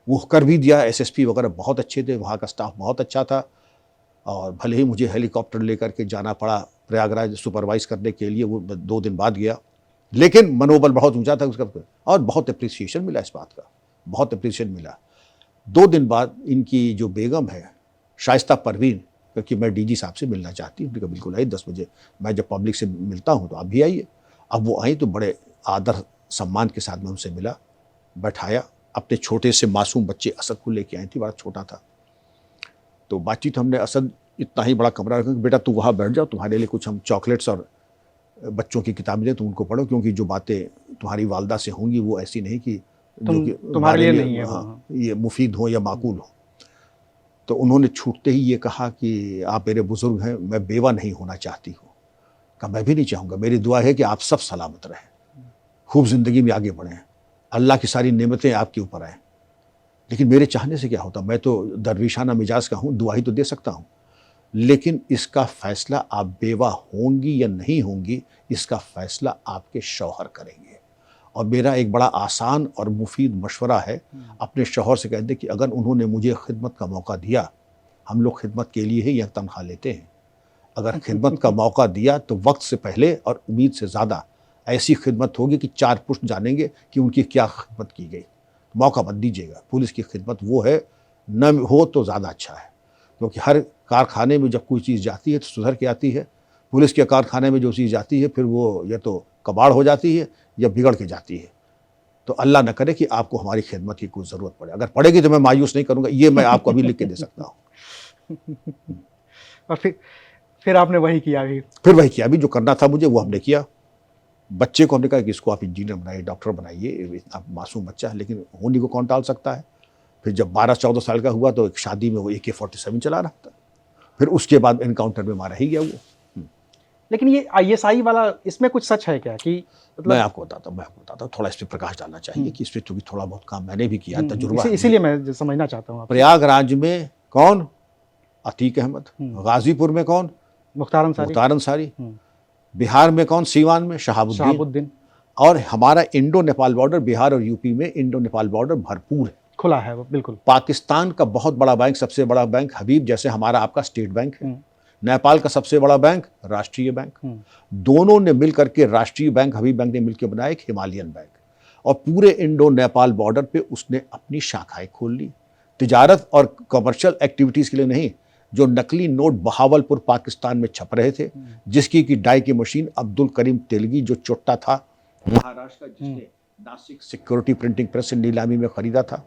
S2: वो कर भी दिया। SSP वगैरह बहुत अच्छे थे, वहाँ का स्टाफ बहुत अच्छा था, और भले ही मुझे हेलीकॉप्टर लेकर के जाना पड़ा प्रयागराज सुपरवाइज करने के लिए, वो 2 दिन बाद गया, लेकिन मनोबल बहुत ऊंचा था उसका, और बहुत अप्रिसिएशन मिला इस बात का, बहुत अप्रिसिएशन मिला। 2 दिन बाद इनकी जो बेगम है शाइस्ता परवीन, क्योंकि मैं DG साहब से मिलना चाहती हूँ, उन्होंने बिल्कुल आई 10 बजे, मैं जब पब्लिक से मिलता हूँ तो आप भी आइए। अब वो आई तो बड़े आदर सम्मान के साथ मैं उनसे मिला, बैठाया, अपने छोटे से मासूम बच्चे असद को लेके आई थी, बड़ा छोटा था। तो बातचीत हमने, असद इतना ही बड़ा कमरा रखा कि बेटा तू वहाँ बैठ जाओ, तुम्हारे लिए कुछ हम चॉकलेट्स और बच्चों की किताबें दें, तुम उनको पढ़ो, क्योंकि जो बातें तुम्हारी वालदा से होंगी वो ऐसी नहीं कि जो कि
S1: तुम्हारे लिए नहीं है वो।
S2: हाँ, ये मुफीद हो या माकूल हो। तो उन्होंने छूटते ही ये कहा कि आप मेरे बुजुर्ग हैं, मैं बेवा नहीं होना चाहती हूँ। कहा मैं भी नहीं चाहूँगा, मेरी दुआ है कि आप सब सलामत रहें, खूब ज़िंदगी में आगे बढ़ें, अल्लाह की सारी नेमतें आपके ऊपर आएँ। लेकिन मेरे चाहने से क्या होता, मैं तो दरविशाना मिजाज का हूँ, दुआ ही तो दे सकता हूँ। लेकिन इसका फैसला आप बेवा होंगी या नहीं होंगी, इसका फैसला आपके शौहर करेंगे। और मेरा एक बड़ा आसान और मुफीद मशवरा है, अपने शौहर से कह दें कि अगर उन्होंने मुझे खिदमत का मौका दिया, हम लोग खिदमत के लिए ही यह तनख्वाह लेते हैं, अगर खिदमत का मौका दिया तो वक्त से पहले और उम्मीद से ज़्यादा ऐसी खिदमत होगी कि 4 पुश्त जानेंगे कि उनकी क्या खिदमत की गई। मौका मत दीजिएगा। पुलिस की खिदमत वो है, न हो तो ज़्यादा अच्छा है, क्योंकि हर कारखाने में जब कोई चीज़ जाती है तो सुधर के आती है। पुलिस के कारखाने में जो चीज़ जाती है फिर वो या तो कबाड़ हो जाती है या बिगड़ के जाती है। तो अल्लाह न करे कि आपको हमारी खिदमत की कोई ज़रूरत पड़े। अगर पड़ेगी तो मैं मायूस नहीं करूँगा, ये मैं आपको अभी लिख के दे सकता हूँ।
S1: और फिर आपने वही किया अभी?
S2: फिर वही किया, अभी जो करना था मुझे वो हमने किया। बच्चे को हमने कहा कि इसको आप इंजीनियर बनाइए, डॉक्टर बनाइए, इतना मासूम बच्चा है, लेकिन होने को कौन टाल सकता है। फिर जब 12-14 साल का हुआ तो एक शादी में वो AK-47 चला रहा था। फिर उसके बाद एनकाउंटर में मारा ही गया वो।
S1: लेकिन ये ISI वाला, इसमें कुछ सच है क्या कि मतलब?
S2: मैं आपको बताता हूँ, थोड़ा इस पर प्रकाश डालना चाहिए कि इस पर चूंकि थोड़ा बहुत काम मैंने भी किया, तजुर्बा है।
S1: इसीलिए मैं समझना चाहता हूँ।
S2: प्रयागराज में कौन? अतीक अहमद। गाजीपुर में कौन?
S1: मुख्तार
S2: अंसारी। बिहार में कौन? सीवान में शहाबुद्दीन। और हमारा इंडो नेपाल बॉर्डर, बिहार और यूपी में इंडो नेपाल बॉर्डर भरपूर है,
S1: खुला है वो बिल्कुल।
S2: पाकिस्तान का बहुत बड़ा बैंक, सबसे बड़ा बैंक हबीब, जैसे हमारा आपका स्टेट बैंक है। नेपाल का सबसे बड़ा बैंक राष्ट्रीय बैंक। दोनों ने मिलकर के, राष्ट्रीय बैंक हबीब बैंक ने मिलकर बनाया एक हिमालयन बैंक, और पूरे इंडो नेपाल बॉर्डर पे उसने अपनी शाखाएं खोल ली, तिजारत और कमर्शियल एक्टिविटीज के लिए नहीं। जो नकली नोट बहावलपुर पाकिस्तान में छप रहे थे, जिसकी की डाई की मशीन अब्दुल करीम तेलगी जो चोट्टा था महाराष्ट्र का, जिसने नासिक सिक्योरिटी प्रिंटिंग प्रेस से नीलामी में खरीदा था,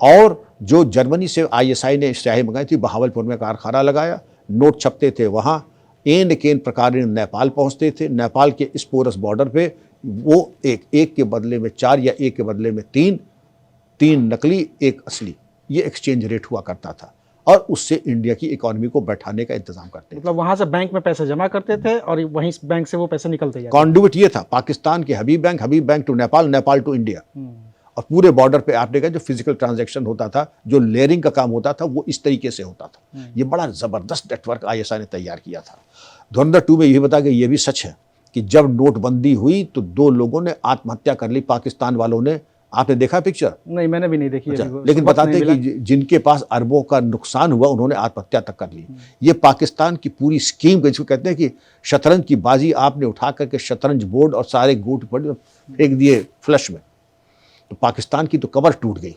S2: और जो जर्मनी से ISI ने स्याही मंगाई थी, बहावलपुर में कारखाना लगाया, नोट छपते थे वहाँ, एन केन प्रकार नेपाल पहुँचते थे। नेपाल के इस पोरस बॉर्डर पे वो एक के बदले में 4 या एक के बदले में 3 नकली, एक असली, ये एक्सचेंज रेट हुआ करता था, और उससे इंडिया की इकोनॉमी को बैठाने का इंतजाम करते थे।
S1: मतलब वहां से बैंक में पैसे जमा करते थे और वहीं बैंक से वो पैसे निकलते जाते।
S2: कॉन्डुइट ये था, पाकिस्तान के Habib bank to Nepal, Nepal to India. और पूरे बॉर्डर पे आपने कहा जो फिजिकल ट्रांजैक्शन होता था, जो लेयरिंग का काम होता था, वो इस तरीके से होता था। ये बड़ा जबरदस्त नेटवर्क ISI ने तैयार किया था। धुरंधर 2 में यही बता गया, ये भी सच है कि जब नोटबंदी हुई तो 2 लोगों ने आत्महत्या कर ली, पाकिस्तान वालों ने। आपने देखा पिक्चर?
S1: नहीं, मैंने भी नहीं देखी।
S2: अच्छा, लेकिन बताते हैं कि जिनके पास अरबों का नुकसान हुआ, उन्होंने आत्महत्या तक कर ली। ये पाकिस्तान की पूरी स्कीम, जिसको कहते हैं कि शतरंज की बाजी आपने उठा करके शतरंज बोर्ड और सारे गोट पर फेंक दिए फ्लश में, तो पाकिस्तान की तो कमर टूट गई।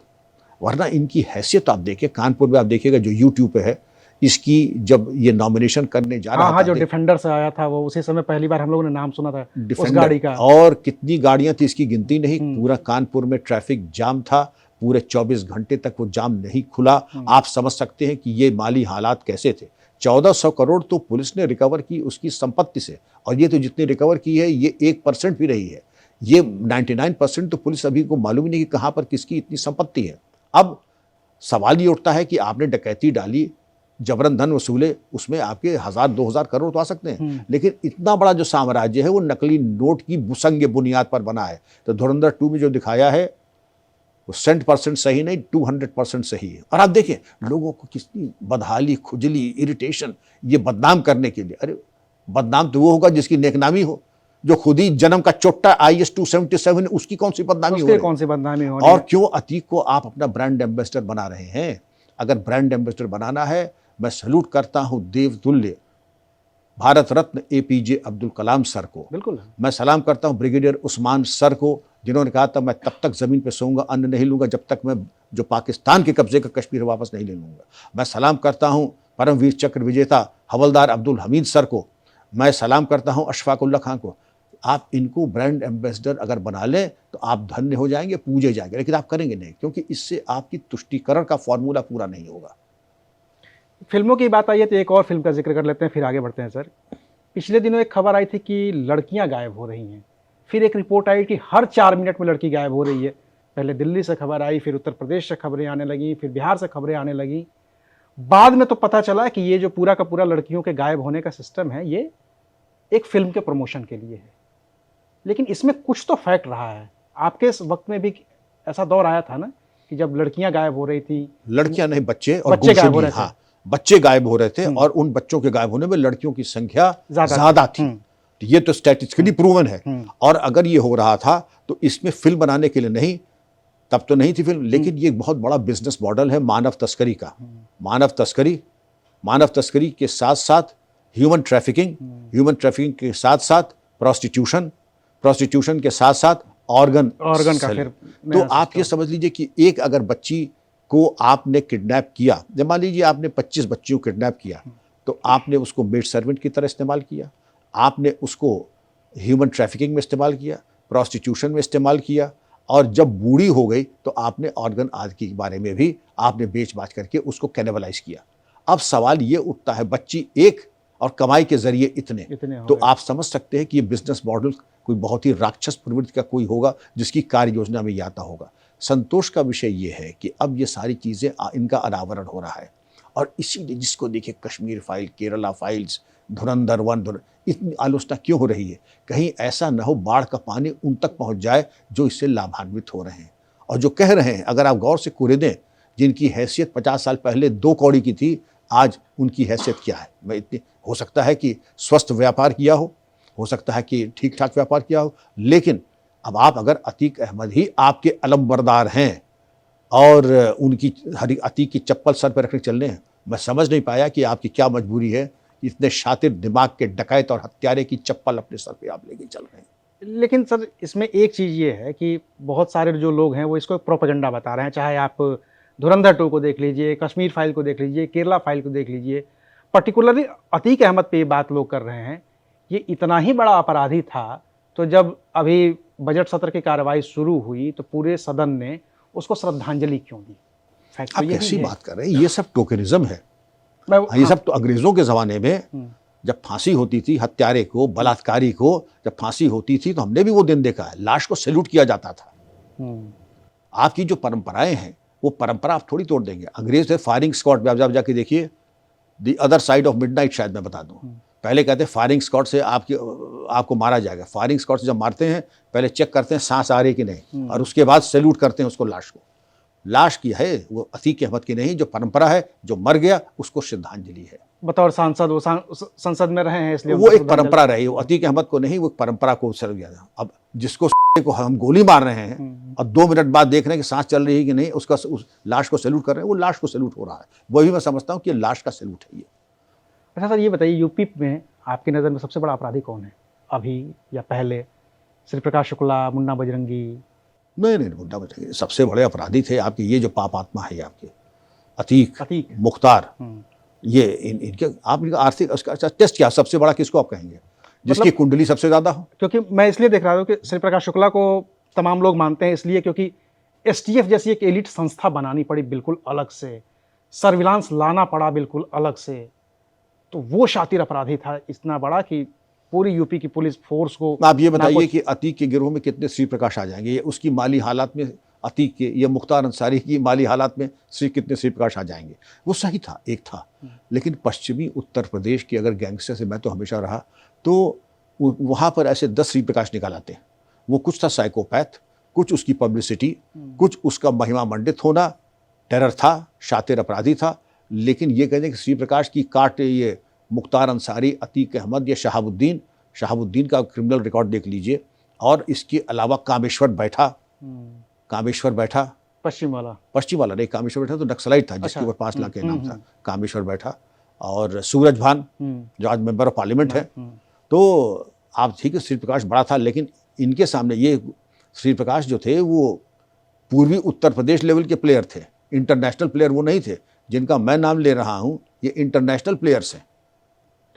S2: वरना इनकी हैसियत आप देखिए, कानपुर में आप देखिएगा जो YouTube पे है, इसकी जब ये नॉमिनेशन करने जा रहा था,
S1: जो डिफेंडर से आया था, वो उसी समय पहली बार हम लोगों ने नाम सुना था उस गाड़ी का।
S2: और कितनी गाड़ियां थी इसकी गिनती नहीं। पूरा कानपुर में ट्रैफिक जाम था, पूरे 24 घंटे तक वो जाम नहीं खुला। आप समझ सकते हैं कि ये माली हालात कैसे थे। 1400 करोड़ तो पुलिस ने रिकवर की उसकी संपत्ति से, और ये तो जितनी रिकवर की है ये 1% भी रही है। ये 99% तो पुलिस अभी को मालूम ही नहीं कि कहाँ पर किसकी इतनी संपत्ति है। अब सवाल ये उठता है कि आपने डकैती डाली, जबरन धन वसूले, उसमें आपके 1000-2000 करोड़ तो आ सकते हैं, लेकिन इतना बड़ा जो साम्राज्य है वो नकली नोट की बुसंग बुनियाद पर बना है। तो धुरंधर 2 में जो दिखाया है वो 100% सही नहीं, 200% सही है। और आप देखिए लोगों को कितनी बदहाली, खुजली, इरिटेशन, ये बदनाम करने के लिए। अरे बदनाम तो वो होगा जिसकी नेकनामी हो, जो खुद ही जन्म का चोट्टा IS-277 उसकी कौन सी बदनामी हो?
S1: कौन सी बदनामी हो? और
S2: क्यों अतीक को आप अपना ब्रांड एम्बेसडर बना रहे हैं? अगर ब्रांड एम्बेसडर बनाना है, मैं सैल्यूट करता हूं देवतुल्य भारत रत्न APJ अब्दुल कलाम सर को।
S1: बिल्कुल।
S2: मैं सलाम करता हूं ब्रिगेडियर उस्मान सर को, जिन्होंने कहा था मैं तब तक जमीन पे सोऊंगा, अन्न नहीं लूंगा जब तक मैं जो पाकिस्तान के कब्जे का कश्मीर वापस नहीं ले लूंगा। मैं सलाम करता हूं परमवीर चक्र विजेता हवलदार अब्दुल हमीद सर को। मैं सलाम करता हूं अशफाकुल्ला खान को। आप इनको ब्रांड एम्बेसडर अगर बना लें तो आप धन्य हो जाएंगे, पूजे जाएंगे, लेकिन आप करेंगे नहीं, क्योंकि इससे आपकी तुष्टीकरण का फॉर्मूला पूरा नहीं होगा।
S1: फिल्मों की बात आई है तो एक और फिल्म का जिक्र कर लेते हैं, फिर आगे बढ़ते हैं सर। पिछले दिनों एक खबर आई थी कि लड़कियां गायब हो रही हैं, फिर एक रिपोर्ट आई कि हर 4 मिनट में लड़की गायब हो रही है। पहले दिल्ली से खबर आई, फिर उत्तर प्रदेश से खबरें आने लगी, फिर बिहार से खबरें आने लगी। बाद में तो पता चला कि ये जो पूरा का पूरा लड़कियों के गायब होने का सिस्टम है, ये एक फिल्म के प्रमोशन के लिए है। लेकिन इसमें कुछ तो फैक्ट रहा है। आपके इस वक्त में भी ऐसा दौर आया था ना कि जब लड़कियां गायब हो रही थी,
S2: लड़कियां नहीं, बच्चे और
S1: बच्चे गायब हो
S2: गुमशुदगी,
S1: रहे थे।
S2: हाँ, बच्चे गायब हो रहे थे और उन बच्चों के गायब होने में लड़कियों की संख्या
S1: ज्यादा
S2: ज्यादा थी। तो ये तो स्टैटिस्टिकली प्रूवन है। और अगर ये हो रहा था तो इसमें फिल्म बनाने के लिए नहीं, तब तो नहीं थी फिल्म, लेकिन ये बहुत बड़ा बिजनेस मॉडल है मानव तस्करी का। मानव तस्करी के साथ साथ ह्यूमन ट्रैफिकिंग के साथ साथ प्रोस्टिट्यूशन के साथ साथ ऑर्गन
S1: का फिर
S2: तो आप ये समझ लीजिए कि एक अगर बच्ची को आपने किडनैप किया, जब मान लीजिए आपने 25 बच्चियों को किडनैप किया, तो आपने उसको मेड सर्वेंट की तरह इस्तेमाल किया, आपने उसको ह्यूमन ट्रैफिकिंग में इस्तेमाल किया, प्रोस्टिट्यूशन में इस्तेमाल किया, और जब बूढ़ी हो गई तो आपने ऑर्गन आदि के बारे में भी आपने बेच बाच करके उसको कैनिबलाइज किया। अब सवाल ये उठता है, बच्ची एक और कमाई के जरिए इतने तो आप समझ सकते हैं कि ये बिजनेस मॉडल कोई बहुत ही राक्षस प्रवृत्ति का कोई होगा जिसकी कार्य योजना में ये आता होगा। संतोष का विषय ये है कि अब ये सारी चीज़ें इनका अनावरण हो रहा है, और इसीलिए जिसको देखिए कश्मीर फाइल, केरला फाइल्स, धुरंधर 1 इतनी आलोचना क्यों हो रही है? कहीं ऐसा न हो बाढ़ का पानी उन तक पहुंच जाए जो इससे लाभान्वित हो रहे हैं और जो कह रहे हैं। अगर आप गौर से कुरेदें, जिनकी हैसियत 50 साल पहले 2 कौड़ी की थी, आज उनकी हैसियत क्या है? मैं इतनी हो सकता है कि स्वस्थ व्यापार किया हो सकता है कि ठीक ठाक व्यापार किया हो, लेकिन अब आप अगर अतीक अहमद ही आपके अलमबरदार हैं और उनकी अतीक की चप्पल सर पर रखने चल रहे हैं, मैं समझ नहीं पाया कि आपकी क्या मजबूरी है इतने शातिर दिमाग के डकैत और हत्यारे की चप्पल अपने सर पे आप लेके चल रहे हैं।
S1: लेकिन सर इसमें एक चीज़ ये है कि बहुत सारे जो लोग हैं वो इसको प्रोपेगेंडा बता रहे हैं। चाहे आप धुरंधर 2 को देख लीजिए, कश्मीर फाइल को देख लीजिए, केरला फाइल को देख लीजिए, पर्टिकुलरली अतीक अहमद पे ये बात लोग कर रहे हैं। ये इतना ही बड़ा अपराधी था, तो जब अभी बजट सत्र की कार्रवाई शुरू हुई तो पूरे सदन ने उसको श्रद्धांजलि क्यों दी? फैक्ट तो
S2: आप कैसी बात कर रहे हैं? ये सब टोकनिज्म है। ये सब तो अंग्रेजों के जमाने में जब फांसी होती थी हत्यारे को, बलात्कारी को जब फांसी होती थी तो हमने भी वो दिन देखा है, लाश को सैल्यूट किया जाता था। आपकी जो परंपराएं हैं वो परंपरा आप थोड़ी तोड़ देंगे। अंग्रेज थे फायरिंग स्क्वाड, आप जाके देखिए, the other side of midnight, शायद मैं बता दूं। पहले कहते हैं फायरिंग स्क्वाड से आपको मारा जाएगा। फायरिंग स्क्वाड से जब मारते हैं पहले चेक करते हैं सांस आ रही कि नहीं, और उसके बाद सैल्यूट करते हैं उसको, लाश को। लाश की है वो अतीक अहमद की नहीं, जो परंपरा है, जो मर गया उसको श्रद्धांजलि है।
S1: बतौर सांसद वो संसद में रहे हैं इसलिए
S2: वो एक परंपरा रही, वो अतीक अहमद को नहीं, वो परंपरा को सर गया। अब जिसको को हम गोली मार रहे हैं और 2 मिनट बाद देख रहे हैं कि सांस चल रही है कि नहीं, उसका उस लाश को सैल्यूट कर रहे हैं, वो लाश को सैल्यूट हो रहा है। वही मैं समझता हूँ कि लाश का सैल्यूट है ये।
S1: अच्छा सर, ये बताइए यूपी में आपकी नज़र में सबसे बड़ा अपराधी कौन है, अभी या पहले? श्री प्रकाश शुक्ला, मुन्ना बजरंगी?
S2: नहीं, मुन्ना बजरंगी सबसे बड़े अपराधी थे आपके। ये जो पाप आत्मा है आपके अतीक मुख्तार, ये इनके आप इनका आर्थिक टेस्ट क्या सबसे बड़ा किसको आप कहेंगे जिसकी मतलब, कुंडली सबसे ज्यादा हो?
S1: क्योंकि मैं इसलिए देख रहा हूँ कि श्री प्रकाश शुक्ला को तमाम लोग मानते हैं इसलिए क्योंकि एसटीएफ जैसी एक एलिट संस्था बनानी पड़ी बिल्कुल अलग से, सर्विलांस लाना पड़ा बिल्कुल अलग से, तो वो शातिर अपराधी था इतना बड़ा कि पूरी यूपी की पुलिस फोर्स को।
S2: आप ये बताइए कि अतीक के गिरोह में कितने श्री प्रकाश आ जाएंगे? उसकी माली हालात में अतीक के, ये मुख्तार अंसारी की माली हालात में कितने श्री प्रकाश आ जाएंगे? वो सही था, एक था। लेकिन पश्चिमी उत्तर प्रदेश की अगर गैंगस्टर से मैं तो हमेशा रहा, तो वहाँ पर ऐसे 10 श्री प्रकाश निकाल आते हैं। वो कुछ था साइकोपैथ, कुछ उसकी पब्लिसिटी, कुछ उसका महिमा मंडित होना, टेरर था, शातिर अपराधी था। लेकिन ये कहते हैं कि श्री प्रकाश की काट, ये मुख्तार अंसारी, अतीक अहमद या शहाबुद्दीन का क्रिमिनल रिकॉर्ड देख लीजिए। और इसके अलावा कामेश्वर बैठा
S1: पश्चिम वाला
S2: नहीं, कामेश्वर बैठा तो नक्सलाइट था, जिसके ऊपर 5 लाख के नाम था। कामेश्वर बैठा और सूरज भान जो आज मेंबर ऑफ पार्लियामेंट है। तो आप ठीक है, श्री प्रकाश बड़ा था, लेकिन इनके सामने ये श्री प्रकाश जो थे वो पूर्वी उत्तर प्रदेश लेवल के प्लेयर थे, इंटरनेशनल प्लेयर वो नहीं थे। जिनका मैं नाम ले रहा हूं ये इंटरनेशनल प्लेयर्स हैं।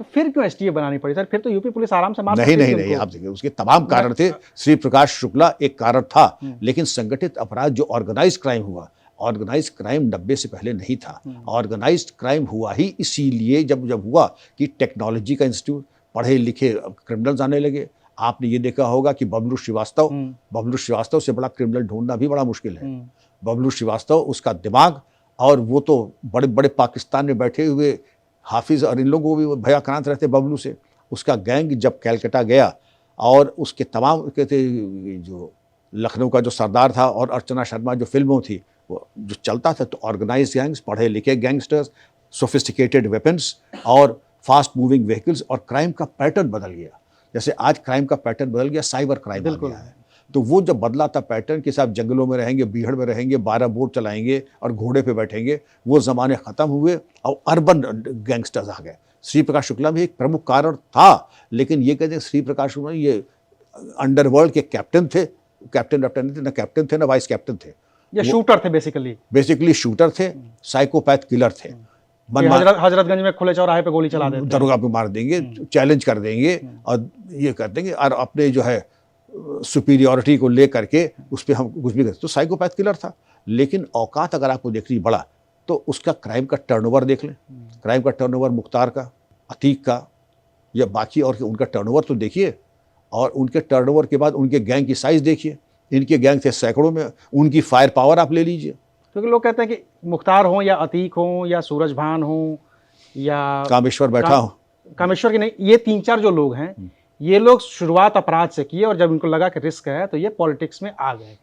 S1: तो फिर क्यों एसटीएफ बनानी पड़ी सर? फिर तो यूपी पुलिस आराम से मार
S2: सकती थी। नहीं, आप देखिए उसके तमाम कारण थे। श्री प्रकाश शुक्ला एक कारण था, लेकिन संगठित अपराध जो ऑर्गेनाइज्ड क्राइम हुआ, ऑर्गेनाइज्ड क्राइम 90 से पहले नहीं था। ऑर्गेनाइज्ड क्राइम हुआ ही इसीलिए जब हुआ कि टेक्नोलॉजी का इंस्टीट्यूट, पढ़े लिखे क्रिमिनल्स आने लगे। आपने ये देखा होगा कि बबलू श्रीवास्तव से बड़ा क्रिमिनल ढूंढना भी बड़ा मुश्किल है। बबलू श्रीवास्तव, उसका दिमाग, और वो तो बड़े बड़े पाकिस्तान में बैठे हुए हाफिज और इन लोगों को भी भयाक्रांत रहते बबलू से। उसका गैंग जब कैलकाटा गया और उसके तमाम कहते जो लखनऊ का जो सरदार था और अर्चना शर्मा जो फिल्मों थी वो जो चलता था, तो ऑर्गेनाइज गैंग्स, पढ़े लिखे गैंगस्टर्स, सोफिस्टिकेटेड वेपन्स और फास्ट मूविंग व्हीकल्स, और क्राइम का पैटर्न बदल गया। जैसे आज क्राइम का पैटर्न बदल गया, साइबर क्राइम आ गया है। तो वो जब बदला था पैटर्न कि साहब जंगलों में रहेंगे, बीहड़ में रहेंगे, 12 बोट चलाएंगे और घोड़े पे बैठेंगे, वो ज़माने ख़त्म हुए और अर्बन गैंगस्टर्स आ गए। श्री प्रकाश शुक्ला भी एक प्रमुख कारण था, लेकिन ये कहते हैं श्री प्रकाश शुक्ला ये अंडरवर्ल्ड के कैप्टन थे, कैप्टन थे ना वाइस कैप्टन थे,
S1: ये शूटर थे
S2: बेसिकली शूटर थे, साइकोपैथ किलर थे।
S1: हजरतगंज में खुले चौराहे पे गोली चला देते,
S2: दरोगा पे मार देंगे, चैलेंज कर देंगे और ये कर देंगे, और अपने जो है सुपीरियॉरिटी को ले करके उस पर हम कुछ भी करते। तो साइकोपैथ किलर था, लेकिन औकात अगर आपको देखनी बड़ा तो उसका क्राइम का टर्नओवर देख लें। क्राइम का टर्नओवर मुख्तार का, अतीक का या बाकी और उनका टर्नओवर तो देखिए, और उनके टर्नओवर के बाद उनके गैंग की साइज देखिए। इनके गैंग थे सैकड़ों में, उनकी फायर पावर आप ले लीजिए।
S1: क्योंकि लोग कहते हैं कि मुख्तार हो या अतीक हो या सूरजभान हो या
S2: कामेश्वर बैठा हो,
S1: कामेश्वर की नहीं, ये 3-4 जो लोग हैं, ये लोग शुरुआत अपराध से किए और जब इनको लगा कि रिस्क है तो ये पॉलिटिक्स में आ गए।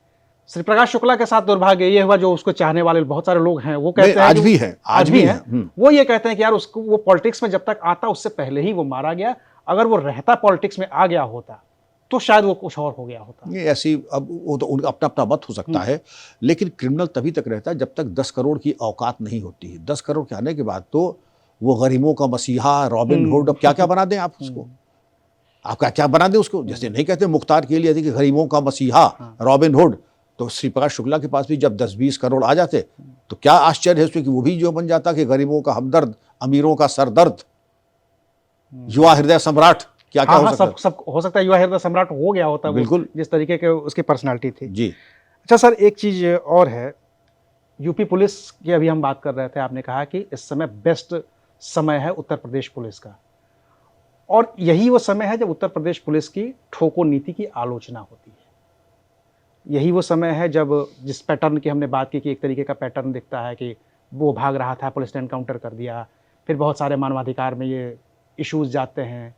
S1: श्री प्रकाश शुक्ला के साथ दुर्भाग्य ये हुआ, जो उसको चाहने वाले बहुत सारे लोग हैं वो कहते हैं,
S2: आज भी हैं,
S1: वो ये कहते हैं कि यार उसको, वो पॉलिटिक्स में जब तक आता उससे पहले ही वो मारा गया। अगर वो रहता पॉलिटिक्स में आ गया होता तो शायद वो कुछ और हो गया होता।
S2: ये ऐसी, अब वो तो उनका अपना अपना मत हो सकता है, लेकिन क्रिमिनल तभी तक रहता है जब तक 10 करोड़ की औकात नहीं होती है। 10 करोड़ के आने के बाद तो वो गरीबों का मसीहा, रॉबिन हुड, अब क्या क्या बना दें आप उसको, आप क्या बना दें उसको। जैसे नहीं कहते मुख्तार के लिए कि गरीबों का मसीहा, रॉबिन हुड, तो श्री प्रकाश शुक्ला के पास भी जब 10-20 करोड़ आ जाते तो क्या आश्चर्य है उसमें कि वो भी जो बन जाता कि गरीबों का हमदर्द, अमीरों का सरदर्द, युवा हृदय सम्राट, क्या क्या हो सकता है।
S1: सब हो सकता है, युवा हृदय सम्राट हो गया होता
S2: बिल्कुल,
S1: जिस तरीके के उसकी पर्सनालिटी थी
S2: जी।
S1: अच्छा सर, एक चीज और है, यूपी पुलिस की अभी हम बात कर रहे थे, आपने कहा कि इस समय बेस्ट समय है उत्तर प्रदेश पुलिस का, और यही वो समय है जब उत्तर प्रदेश पुलिस की ठोको नीति की आलोचना होती है। यही वो समय है जब जिस पैटर्न की हमने बात की कि एक तरीके का पैटर्न दिखता है कि वो भाग रहा था, पुलिस ने एनकाउंटर कर दिया, फिर बहुत सारे मानवाधिकार में ये इश्यूज जाते हैं,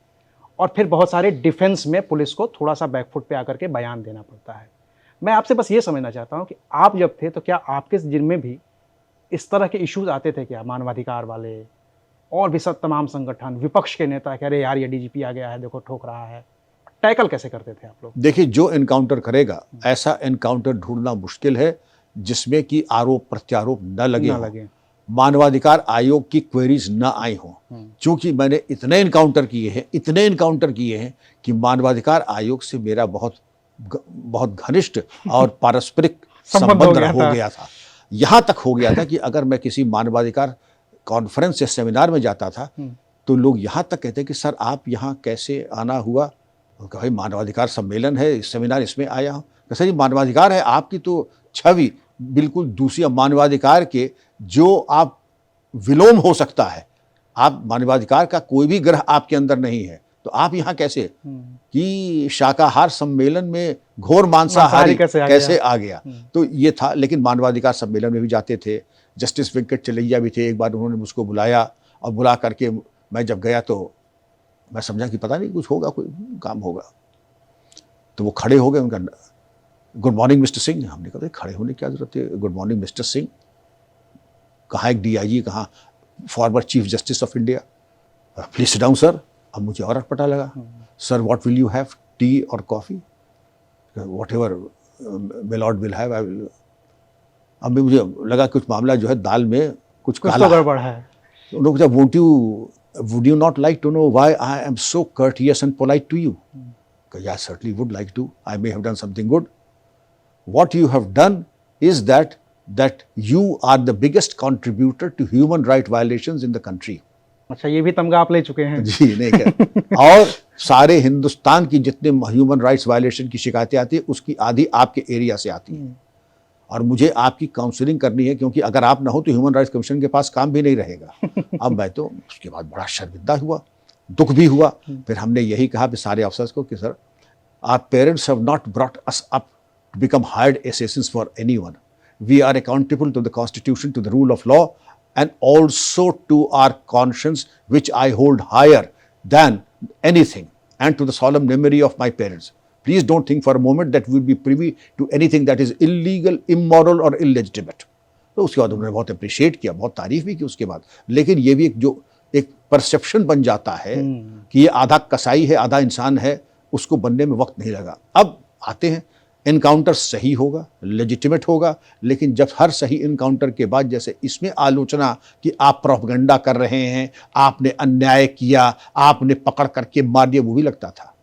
S1: और फिर बहुत सारे डिफेंस में पुलिस को थोड़ा सा बैकफुट पे आकर के बयान देना पड़ता है। मैं आपसे बस ये समझना चाहता हूँ कि आप जब थे तो क्या आपके जिनमें भी इस तरह के इश्यूज आते थे क्या, मानवाधिकार वाले और भी सब तमाम संगठन, विपक्ष के नेता कह रहे यार ये डीजीपी आ गया है, देखो ठोक रहा है, टैकल कैसे करते थे आप लोग?
S2: देखिए, जो एनकाउंटर करेगा ऐसा एनकाउंटर ढूंढना मुश्किल है जिसमें कि आरोप प्रत्यारोप न लगे, मानवाधिकार आयोग की क्वेरीज न आई हो। क्योंकि मैंने इतने एनकाउंटर किए हैं कि मानवाधिकार आयोग से मेरा बहुत घनिष्ठ और पारस्परिक संबंध हो गया था। यहाँ तक हो गया था कि अगर मैं किसी मानवाधिकार कॉन्फ्रेंस या सेमिनार में जाता था तो लोग यहाँ तक कहते कि सर आप यहाँ कैसे आना हुआ? भाई मानवाधिकार सम्मेलन है, सेमिनार इसमें आया हूँ। सर जी मानवाधिकार है, आपकी तो छवि बिल्कुल दूसरी, मानवाधिकार के जो आप विलोम हो सकता है, आप मानवाधिकार का कोई भी ग्रह आपके अंदर नहीं है, तो आप यहाँ कैसे कि शाकाहार सम्मेलन में घोर मांसाहारी कैसे आ गया? तो ये था। लेकिन मानवाधिकार सम्मेलन में भी जाते थे। जस्टिस वेंकट चलैया भी थे, एक बार उन्होंने मुझको बुलाया, और बुला करके मैं जब गया तो मैं समझा कि पता नहीं कुछ होगा, कोई काम होगा। तो वो खड़े हो गए, उनका गुड मॉर्निंग मिस्टर सिंह। हमने कहा खड़े होने की क्या जरूरत है, गुड मॉर्निंग मिस्टर सिंह। कहाँ एक डीआईजी, कहाँ former chief justice of India, please sit down sir. अब मुझे और अटपटा लगा, sir what will you have, tea or coffee? Whatever milord will have I will. अब मुझे लगा कुछ मामला जो है दाल में कुछ काला
S1: गड़बड़ है।
S2: उन्होंने पूछा would you not like to know why I am so courteous and polite to you? Yeah, certainly would like to. I may have done something good. What you have done is that you are the biggest contributor to human right violations in the country.
S1: अच्छा, ये भी तमगा आप ले चुके हैं?
S2: जी नहीं क्या। और सारे हिंदुस्तान की जितने ह्यूमन राइट्स वायलेशन की शिकायतें आती है उसकी आधी आपके एरिया से आती है, और मुझे आपकी काउंसलिंग करनी है, क्योंकि अगर आप ना हो तो ह्यूमन राइट्स कमीशन के पास काम भी नहीं रहेगा। अब मैं तो उसके बाद बड़ा शर्मिंदा हुआ, दुख भी हुआ। फिर हमने यही कहा कि सारे अफसर्स को कि sir Our parents have not brought us up to become hired assassins for anyone. We are accountable to the Constitution, to the rule of law, and also to our conscience, which I hold higher than anything, and to the solemn memory of my parents. Please don't think for a moment that we will be privy to anything that is illegal, immoral or illegitimate. तो उसके बाद उन्होंने बहुत appreciate किया, बहुत तारीफ भी की उसके बाद। लेकिन ये भी एक परसेप्शन बन जाता है कि ये आधा कसाई है, आधा इंसान है, उसको बनने में वक्त नहीं लगा। अब आते हैं, इनकाउंटर सही होगा, लेजिटिमेट होगा, लेकिन जब हर सही इनकाउंटर के बाद जैसे इसमें आलोचना कि आप प्रोपेगेंडा कर रहे हैं, आपने अन्याय किया, आपने पकड़ करके मार दिया, वो भी लगता था।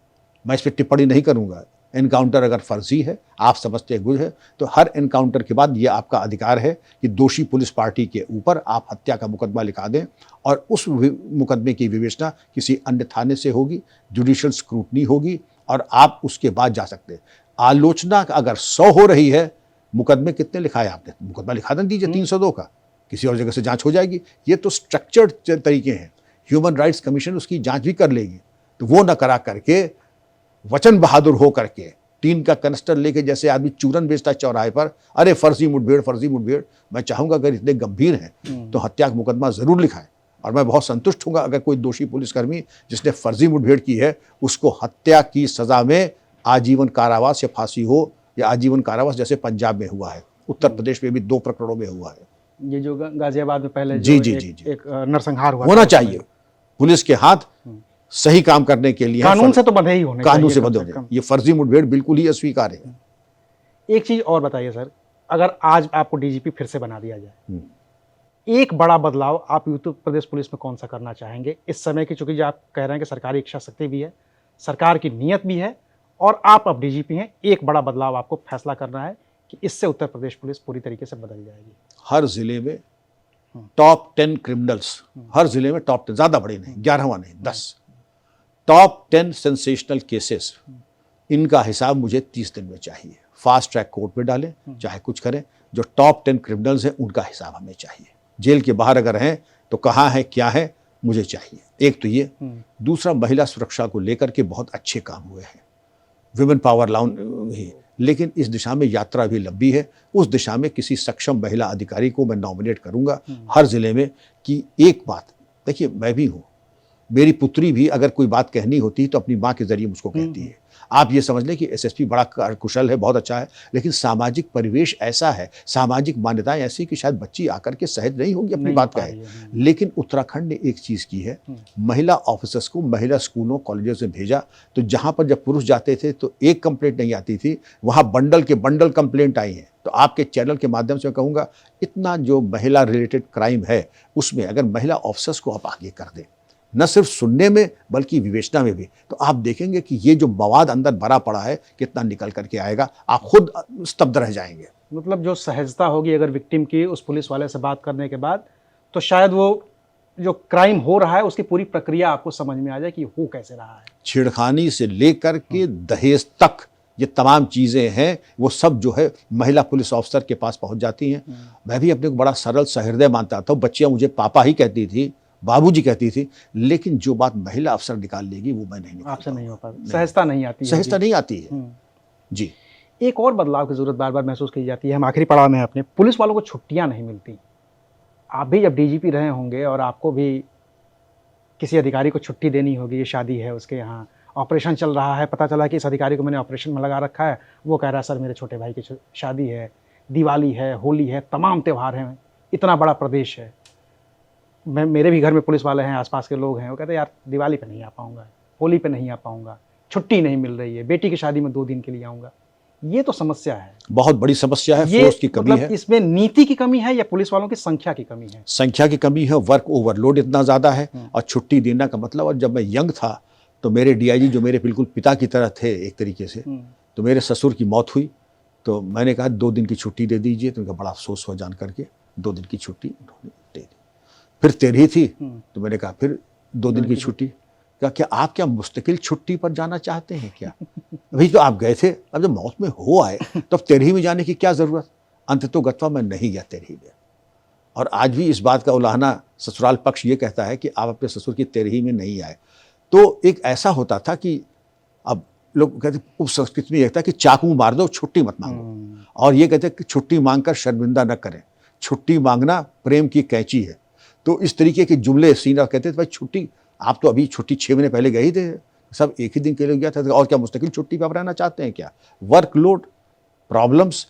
S2: मैं इस पर टिप्पणी नहीं करूंगा। इनकाउंटर अगर फर्जी है, आप समझते गुज है, तो हर इनकाउंटर के बाद ये आपका अधिकार है कि दोषी पुलिस पार्टी के ऊपर आप हत्या का मुकदमा लिखा दें और उस मुकदमे की विवेचना किसी अन्य थाने से होगी, जुडिशियल स्क्रूटनी होगी और आप उसके बाद जा सकते हैं। आलोचना अगर 100 हो रही है, मुकदमे कितने लिखाए आपने? मुकदमा लिखा दें दीजिए 302 का, किसी और जगह से जांच हो जाएगी। ये तो स्ट्रक्चर्ड तरीके हैं। ह्यूमन राइट्स कमीशन उसकी जांच भी कर लेगी। तो वो न करा करके वचन बहादुर हो करके टीन का कनस्टर लेके जैसे आदमी चूरन बेचता चौराहे पर, अरे फर्जी मुठभेड़, फर्जी मुठभेड़। मैं चाहूंगा अगर इतने गंभीर हैं तो हत्या का मुकदमा जरूर लिखाएं। और मैं बहुत संतुष्ट हूंगा अगर कोई दोषी पुलिसकर्मी जिसने फर्जी मुठभेड़ की है उसको हत्या की सजा में आजीवन कारावास या फांसी हो, या आजीवन कारावास जैसे पंजाब में हुआ है, उत्तर प्रदेश में भी 2 प्रकरणों में हुआ है।
S1: ये जो गाजियाबाद में पहले
S2: जी
S1: जो
S2: जी
S1: एक,
S2: जी जी
S1: एक नरसंहार हुआ
S2: होना चाहिए। पुलिस के हाथ सही काम करने के लिए
S1: कानून से तो बंधे ही होने
S2: कानून
S1: चाहिए,
S2: से
S1: कम
S2: बंधे
S1: से
S2: होने।
S1: कम।
S2: ये फर्जी मुठभेड़ बिल्कुल ही अस्वीकार्य है।
S1: एक चीज और बताइए सर, अगर आज आपको डीजीपी फिर से बना दिया जाए, एक बड़ा बदलाव आप उत्तर प्रदेश पुलिस में कौन सा करना चाहेंगे इस समय की? चूंकि जो आप कह रहे हैं कि सरकारी इच्छा शक्ति भी है, सरकार की नीयत भी है और आप अब डीजीपी हैं, एक बड़ा बदलाव आपको फैसला करना है कि इससे उत्तर प्रदेश पुलिस पूरी तरीके से बदल जाएगी।
S2: हर जिले में टॉप 10 क्रिमिनल्स, हर जिले में टॉप 10, ज्यादा बड़े नहीं, 11वां नहीं, 10 टॉप 10 सेंसेशनल केसेस, इनका हिसाब मुझे 30 दिन में चाहिए। फास्ट ट्रैक कोर्ट में डालें, चाहे कुछ करें। जो टॉप 10 क्रिमिनल्स हैं उनका हिसाब हमें चाहिए। जेल के बाहर अगर हैं तो कहाँ है, क्या है, मुझे चाहिए। एक तो ये। दूसरा, महिला सुरक्षा को लेकर के बहुत अच्छे काम हुए हैं, विमेन पावर लाउन ही, लेकिन इस दिशा में यात्रा भी लंबी है। उस दिशा में किसी सक्षम महिला अधिकारी को मैं नॉमिनेट करूंगा हर जिले में। कि एक बात देखिए, मैं भी हूं, मेरी पुत्री भी अगर कोई बात कहनी होती है तो अपनी माँ के जरिए मुझको कहती है। आप ये समझ लें कि एसएसपी बड़ा कुशल है, बहुत अच्छा है, लेकिन सामाजिक परिवेश ऐसा है, सामाजिक मान्यताएं ऐसी कि शायद बच्ची आकर के सहज नहीं होगी अपनी बात कहे। लेकिन उत्तराखंड ने एक चीज की है, महिला ऑफिसर्स को महिला स्कूलों कॉलेजों से भेजा, तो जहां पर जब पुरुष जाते थे तो एक कंप्लेंट नहीं आती थी, वहां बंडल के बंडल कंप्लेंट आई है। तो आपके चैनल के माध्यम से मैं कहूंगा, इतना जो महिला रिलेटेड क्राइम है उसमें अगर महिला ऑफिसर्स को आप आगे कर दें, न सिर्फ सुनने में बल्कि विवेचना में भी, तो आप देखेंगे कि ये जो मवाद अंदर भरा पड़ा है कितना निकल करके आएगा। आप खुद स्तब्ध रह जाएंगे।
S1: मतलब जो सहजता होगी अगर विक्टिम की उस पुलिस वाले से बात करने के बाद, तो शायद वो जो क्राइम हो रहा है उसकी पूरी प्रक्रिया आपको समझ में आ जाए कि हो कैसे रहा है।
S2: छेड़खानी से लेकर के दहेज तक ये तमाम चीजें हैं, वो सब जो है महिला पुलिस ऑफिसर के पास पहुंच जाती हैं। मैं भी अपने को बड़ा सरल सहृदय मानता था, बच्चियां मुझे पापा ही कहती थी, बाबूजी कहती थी, लेकिन जो बात महिला अफसर निकाल लेगी वो मैं नहीं निकाल
S1: आपसे नहीं हो पाता, सहजता नहीं आती है।
S2: सहजता नहीं आती है जी।
S1: एक और बदलाव की जरूरत बार बार महसूस की जाती है। हम आखिरी पड़ाव में हैं अपने, पुलिस वालों को छुट्टियां नहीं मिलती। आप भी जब डीजीपी रहे होंगे और आपको भी किसी अधिकारी को छुट्टी देनी होगी, ये शादी है उसके यहाँ ऑपरेशन चल रहा है, पता चला कि इस अधिकारी को मैंने ऑपरेशन में लगा रखा है, वो कह रहा है सर मेरे छोटे भाई की शादी है, दिवाली है, होली है, तमाम त्यौहार हैं, इतना बड़ा प्रदेश है। मेरे भी घर में पुलिस वाले हैं, आसपास के लोग हैं, वो कहते हैं यार दिवाली पे नहीं आ पाऊंगा, होली पे नहीं आ पाऊंगा, छुट्टी नहीं मिल रही है, बेटी की शादी में 2 दिन के लिए आऊँगा। ये तो समस्या है,
S2: बहुत बड़ी समस्या है। फोर्स की कमी है।
S1: इसमें नीति की कमी है या पुलिस वालों की संख्या की कमी है?
S2: संख्या की कमी है, वर्क ओवरलोड इतना ज़्यादा है और छुट्टी देना का मतलब। और जब मैं यंग था तो मेरे डीआईजी जो मेरे बिल्कुल पिता की तरह थे एक तरीके से, तो मेरे ससुर की मौत हुई तो मैंने कहा 2 दिन की छुट्टी दे दीजिए। तो उनका बड़ा अफसोस हुआ जान करके, 2 दिन की छुट्टी उन्होंने दे दी। फिर 13 थी तो मैंने कहा फिर 2 दिन की छुट्टी। कहा क्या आप क्या मुस्तकिल छुट्टी पर जाना चाहते हैं क्या? अभी तो आप गए थे, अब जब मौत में हो आए तो अब 13 में जाने की क्या ज़रूरत? अंततोगत्वा मैं नहीं गया 13 में। और आज भी इस बात का उलाहना ससुराल पक्ष ये कहता है कि आप अपने ससुर की 13 में नहीं आए। तो एक ऐसा होता था कि अब लोग कहते उप संस्कृति में कहता है कि चाकू मार दो, छुट्टी मत मांगो। और ये कहते हैं कि छुट्टी मांगकर शर्मिंदा न करें, छुट्टी मांगना प्रेम की कैंची है। तो इस तरीके के जुमले सीना कहते थे भाई छुट्टी, आप तो अभी छुट्टी 6 महीने पहले गए ही थे, सब एक ही दिन के लिए गया था, और क्या मुस्तकिल छुट्टी पर आप रहना चाहते हैं क्या? वर्कलोड, प्रॉब्लम्स,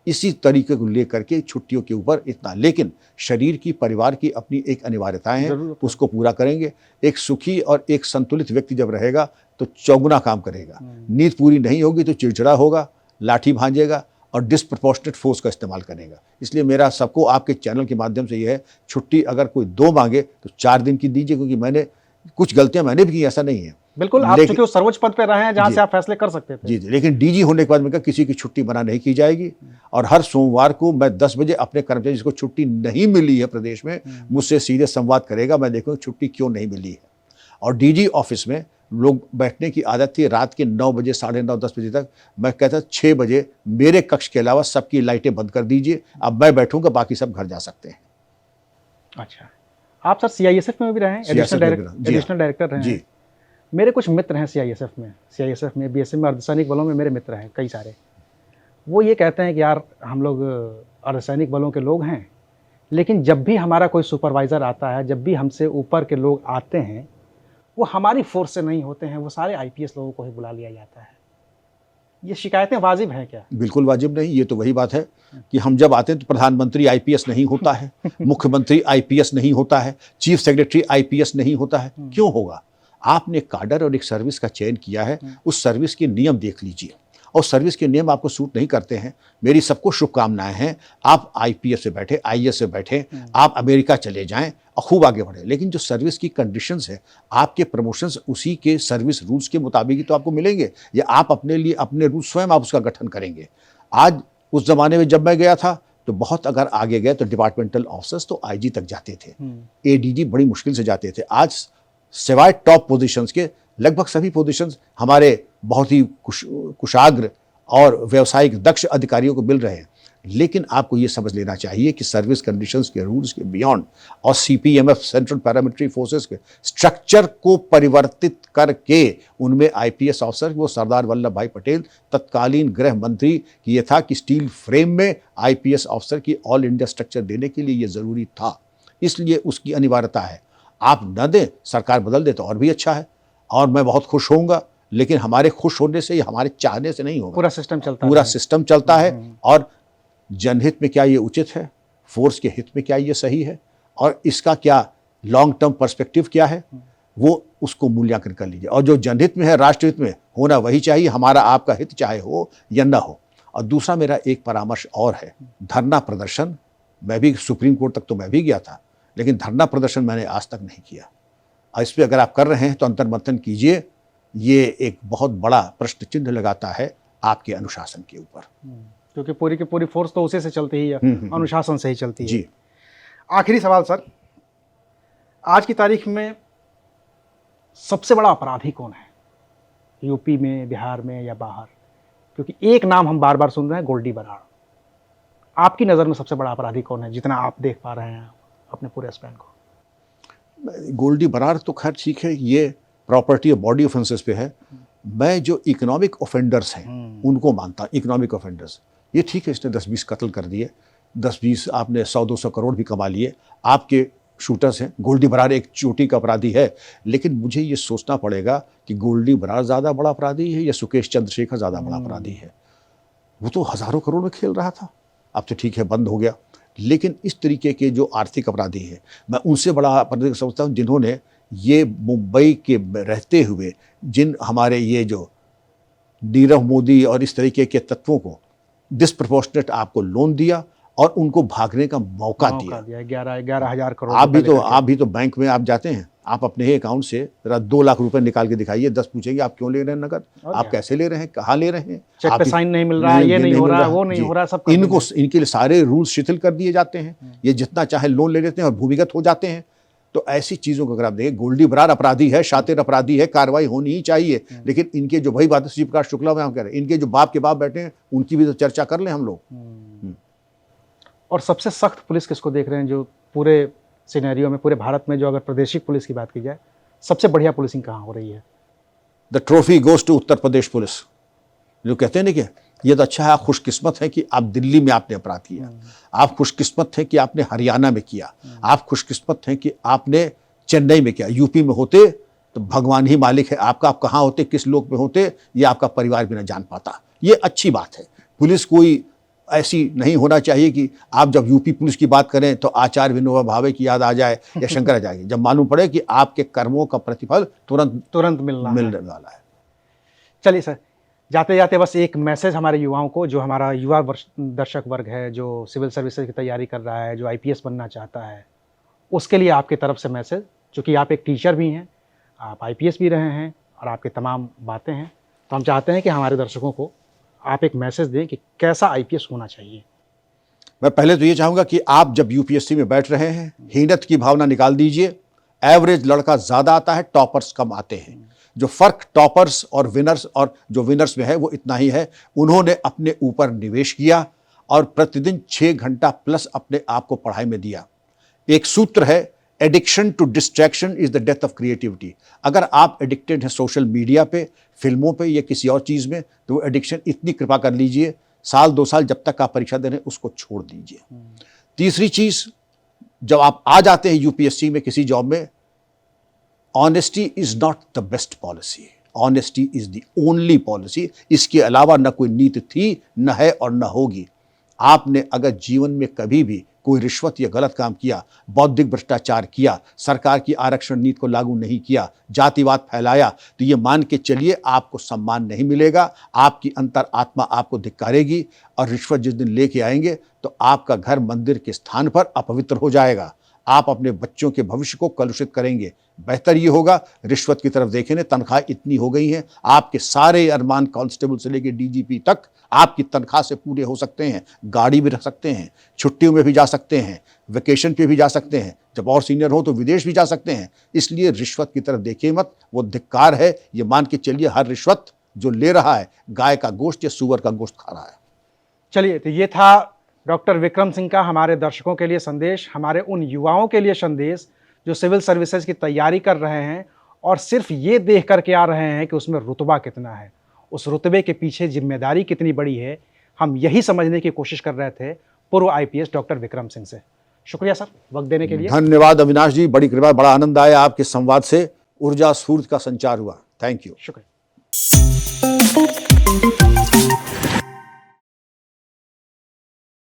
S2: इसी तरीके को लेकर के छुट्टियों के ऊपर इतना। लेकिन शरीर की, परिवार की अपनी एक अनिवार्यताएं हैं, उसको पूरा करेंगे। एक सुखी और एक संतुलित व्यक्ति जब रहेगा तो चौगुना काम करेगा। नींद पूरी नहीं होगी तो चिड़चिड़ा होगा, लाठी भांजेगा और डिस्प्रपोर्शनेट फोर्स का इस्तेमाल करेगा। इसलिए मेरा सबको आपके चैनल के माध्यम से यह है, छुट्टी अगर कोई 2 मांगे तो 4 दिन की दीजिए, क्योंकि मैंने कुछ गलतियां मैंने भी की, ऐसा नहीं है।
S1: बिल्कुल, आप चूंकि उस सर्वोच्च पद पे रहे हैं जहां से आप फैसले कर सकते थे।
S2: जी, लेकिन डीजी होने के बाद मैं कहा किसी की छुट्टी मना नहीं की जाएगी। और हर सोमवार को मैं 10 बजे अपने कर्मचारी जिसको छुट्टी नहीं मिली है प्रदेश में, मुझसे सीधे संवाद करेगा, मैं देखूंगा छुट्टी क्यों नहीं मिली है। और डीजी ऑफिस में लोग बैठने की आदत थी रात के 9 बजे, 9:30, 10 बजे तक। मैं कहता 6 बजे मेरे कक्ष के अलावा सबकी लाइटें बंद कर दीजिए, अब मैं बैठूंगा, बाकी सब घर जा सकते हैं।
S1: अच्छा, आप सर सीआईएसएफ में भी रहे हैं, एडिशनल डायरेक्टर रहे हैं। मेरे कुछ मित्र हैं सीआईएसएफ में, बीएसएफ में, अर्धसैनिक बलों में मेरे मित्र हैं कई सारे। वो ये कहते हैं कि यार हम लोग अर्धसैनिक बलों के लोग हैं, लेकिन जब भी हमारा कोई सुपरवाइज़र आता है, जब भी हमसे ऊपर के लोग आते हैं, वो हमारी फोर्स से नहीं होते हैं, वो सारे आईपीएस लोगों को ही बुला लिया जाता है। ये शिकायतें वाजिब हैं क्या?
S2: बिल्कुल वाजिब नहीं। ये तो वही बात है कि हम जब आते हैं तो प्रधानमंत्री आईपीएस नहीं होता है, मुख्यमंत्री आईपीएस नहीं होता है, चीफ सेक्रेटरी आईपीएस नहीं होता है। क्यों होगा? आपने काडर और एक सर्विस का चयन किया है, उस सर्विस के नियम देख लीजिए, और सर्विस के नियम आपको सूट नहीं करते हैं, मेरी सबको शुभकामनाएं हैं। आप आईपीएस से बैठे, आईएएस से बैठे, आप अमेरिका चले जाएं और खूब आगे बढ़े, लेकिन जो सर्विस की कंडीशंस है, आपके प्रमोशंस उसी के सर्विस रूल्स के मुताबिक ही तो आपको मिलेंगे, या आप अपने लिए अपने रूल स्वयं आप उसका गठन करेंगे। आज उस जमाने में जब मैं गया था तो बहुत अगर आगे गए तो डिपार्टमेंटल ऑफिसर्स तो आईजी तक जाते थे, एडीजी बड़ी मुश्किल से जाते थे। आज सिवाय टॉप पोजीशंस के लगभग सभी पोजीशंस हमारे बहुत ही कुशाग्र और व्यावसायिक दक्ष अधिकारियों को मिल रहे हैं। लेकिन आपको ये समझ लेना चाहिए कि सर्विस कंडीशंस के रूल्स के बियॉन्ड और सीपीएमएफ सेंट्रल पैरामिलिट्री फोर्सेस के स्ट्रक्चर को परिवर्तित करके उनमें आईपीएस ऑफिसर, वो सरदार वल्लभ भाई पटेल तत्कालीन गृह मंत्री की ये था कि स्टील फ्रेम में आईपीएस ऑफिसर की ऑल इंडिया स्ट्रक्चर देने के लिए ये जरूरी था, इसलिए उसकी अनिवार्यता है। आप न दें, सरकार बदल दे तो और भी अच्छा है, और मैं बहुत खुश होऊंगा। लेकिन हमारे खुश होने से या हमारे चाहने से नहीं होगा,
S1: पूरा सिस्टम
S2: चलता है। और जनहित में क्या ये उचित है, फोर्स के हित में क्या ये सही है, और इसका क्या लॉन्ग टर्म पर्सपेक्टिव क्या है, वो उसको मूल्यांकन कर लीजिए। और जो जनहित में है, राष्ट्रहित में होना वही चाहिए, हमारा आपका हित चाहे हो या न हो। और दूसरा मेरा एक परामर्श और है, धरना प्रदर्शन, मैं भी सुप्रीम कोर्ट तक तो मैं भी गया था, लेकिन धरना प्रदर्शन मैंने आज तक नहीं किया। और इस पर अगर आप कर रहे हैं तो अंतर्मंथन कीजिए, ये एक बहुत बड़ा प्रश्न चिन्ह लगाता है आपके अनुशासन के ऊपर,
S1: क्योंकि पूरी की पूरी फोर्स तो उसी से चलती ही है, अनुशासन से ही चलती है।
S2: जी।
S1: आखिरी सवाल सर, आज की तारीख में सबसे बड़ा अपराधी कौन है, यूपी में, बिहार में या बाहर? क्योंकि एक नाम हम बार बार सुन रहे हैं, गोल्डी बराड़। आपकी नज़र में सबसे बड़ा अपराधी कौन है, जितना आप देख पा रहे हैं अपने पूरे स्पैन को?
S2: गोल्डी बराड़ तो खैर ठीक है, ये प्रॉपर्टी और बॉडी ऑफेंसेस पे है। मैं जो इकोनॉमिक ऑफेंडर्स हैं उनको मानता, इकोनॉमिक ऑफेंडर्स, ये ठीक है, इसने 10-20 कत्ल कर दिए, 10-20 आपने 100-200 करोड़ भी कमा लिए, आपके शूटर्स हैं। गोल्डी बराड़ एक चोटी का अपराधी है, लेकिन मुझे ये सोचना पड़ेगा कि गोल्डी बराड़ ज़्यादा बड़ा अपराधी है या सुकेश चंद्रशेखर ज़्यादा बड़ा अपराधी है। वो तो हज़ारों करोड़ में खेल रहा था, अब तो ठीक है बंद हो गया। लेकिन इस तरीके के जो आर्थिक अपराधी हैं, मैं उनसे बड़ा अपराधी समझता हूँ जिन्होंने ये मुंबई के रहते हुए जिन हमारे ये जो नीरव मोदी और इस तरीके के तत्वों को डिस्प्रपोर्शनेट आपको लोन दिया और उनको भागने का मौका दिया।
S1: 11,000 करोड़।
S2: आप भी तो बैंक में आप जाते हैं, आप अपने ही अकाउंट से जरा 2 लाख रुपए निकाल के दिखाइए, 10 पूछेंगे आप क्यों ले रहे हैं नगद, आप कैसे ले रहे हैं, कहाँ ले रहे हैं,
S1: चेक पे साइन नहीं मिल रहा है, ये नहीं हो रहा, वो नहीं हो रहा, सब
S2: इनके लिए सारे रूल्स शिथिल कर दिए जाते हैं, ये जितना चाहे लोन ले लेते हैं और भूमिगत हो जाते हैं। तो ऐसी चीजों को अगर आप देखें, गोल्डी बराड़ अपराधी है, शातिर अपराधी है, कार्रवाई होनी ही चाहिए। लेकिन इनके जो वही बात श्री प्रकाश शुक्ला में हम कह रहे हैं, इनके जो बाप के बाप बैठे हैं उनकी भी तो चर्चा कर लें हम लोग।
S1: और सबसे सख्त पुलिस किसको देख रहे हैं, जो पूरे सिनेरियो में, पूरे भारत में, जो अगर प्रादेशिक पुलिस की बात की जाए, सबसे बढ़िया पुलिसिंग कहाँ हो रही है?
S2: The trophy goes to Uttar Pradesh police. जो कहते हैं ना कि ये तो अच्छा है, आप खुशकिस्मत हैं कि आप दिल्ली में आपने अपराध किया, आप खुशकिस्मत हैं कि आपने हरियाणा में किया, आप खुशकिस्मत हैं कि आपने चेन्नई में किया। यूपी में होते तो भगवान ही मालिक है आपका, आप कहाँ होते, किस लोक में होते, ये आपका परिवार भी न जान पाता। ये अच्छी बात है। पुलिस कोई ऐसी नहीं होना चाहिए कि आप जब यूपी पुलिस की बात करें तो आचार्य विनोबा भावे की याद आ जाए या शंकराचार्य की, जब मालूम पड़े कि आपके कर्मों का प्रतिफल तुरंत मिलने वाला है।
S1: चलिए सर, जाते जाते बस एक मैसेज हमारे युवाओं को, जो हमारा युवा दर्शक वर्ग है, जो सिविल सर्विसेज की तैयारी कर रहा है, जो आईपीएस बनना चाहता है, उसके लिए आपकी तरफ से मैसेज, चूँकि आप एक टीचर भी हैं, आप आईपीएस भी रहे हैं और आपकी तमाम बातें हैं, तो हम चाहते हैं कि हमारे दर्शकों को आप एक मैसेज दें कि कैसा आईपीएस होना चाहिए।
S2: मैं पहले तो ये चाहूँगा कि आप जब यूपीएससी में बैठ रहे हैं, हीनत की भावना निकाल दीजिए। एवरेज लड़का ज़्यादा आता है, टॉपर्स कम आते हैं। जो फ़र्क टॉपर्स और विनर्स और जो विनर्स में है वो इतना ही है, उन्होंने अपने ऊपर निवेश किया और प्रतिदिन 6 घंटा प्लस अपने आप को पढ़ाई में दिया। एक सूत्र है, addiction to distraction is the death of creativity. अगर आप एडिक्टेड हैं सोशल मीडिया पे, फिल्मों पे या किसी और चीज़ में, तो वो एडिक्शन इतनी कृपा कर लीजिए, साल 2 साल जब तक आप परीक्षा दे रहे हैं उसको छोड़ दीजिए। तीसरी चीज़, जब आप आ जाते हैं यूपीएससी में किसी जॉब में, honesty is not the best policy, honesty is the only policy. इसके अलावा न कोई नीति थी, न है और न होगी। आपने अगर जीवन में कभी भी कोई रिश्वत या गलत काम किया, बौद्धिक भ्रष्टाचार किया, सरकार की आरक्षण नीति को लागू नहीं किया, जातिवाद फैलाया, तो ये मान के चलिए आपको सम्मान नहीं मिलेगा, आपकी अंतर आत्मा आपको धिक्कारेगी और रिश्वत जिस दिन लेके आएंगे तो आपका घर मंदिर के स्थान पर अपवित्र हो जाएगा। आप अपने बच्चों के भविष्य को कलुषित करेंगे। बेहतर ये होगा, रिश्वत की तरफ देखें, तनख्वाह इतनी हो गई हैं, आपके सारे अरमान कांस्टेबल से लेकर डीजीपी तक आपकी तनख्वाह से पूरे हो सकते हैं। गाड़ी भी रख सकते हैं, छुट्टियों में भी जा सकते हैं, वेकेशन पे भी जा सकते हैं, जब और सीनियर हो तो विदेश भी जा सकते हैं। इसलिए रिश्वत की तरफ देखिए मत, वो धिक्कार है। ये मान के चलिए हर रिश्वत जो ले रहा है गाय का गोश्त या सूअर का गोश्त खा रहा है।
S1: चलिए, तो ये था डॉक्टर विक्रम सिंह का हमारे दर्शकों के लिए संदेश, हमारे उन युवाओं के लिए संदेश जो सिविल सर्विसेज की तैयारी कर रहे हैं और सिर्फ ये देख करके आ रहे हैं कि उसमें रुतबा कितना है, उस रुतबे के पीछे जिम्मेदारी कितनी बड़ी है। हम यही समझने की कोशिश कर रहे थे पूर्व आईपीएस डॉक्टर विक्रम सिंह से। शुक्रिया सर, वक्त देने के लिए।
S2: धन्यवाद अविनाश जी, बड़ी कृपा, बड़ा आनंद आया आपके संवाद से, ऊर्जा स्फूर्ति का संचार हुआ। Thank you.
S1: शुक्रिया।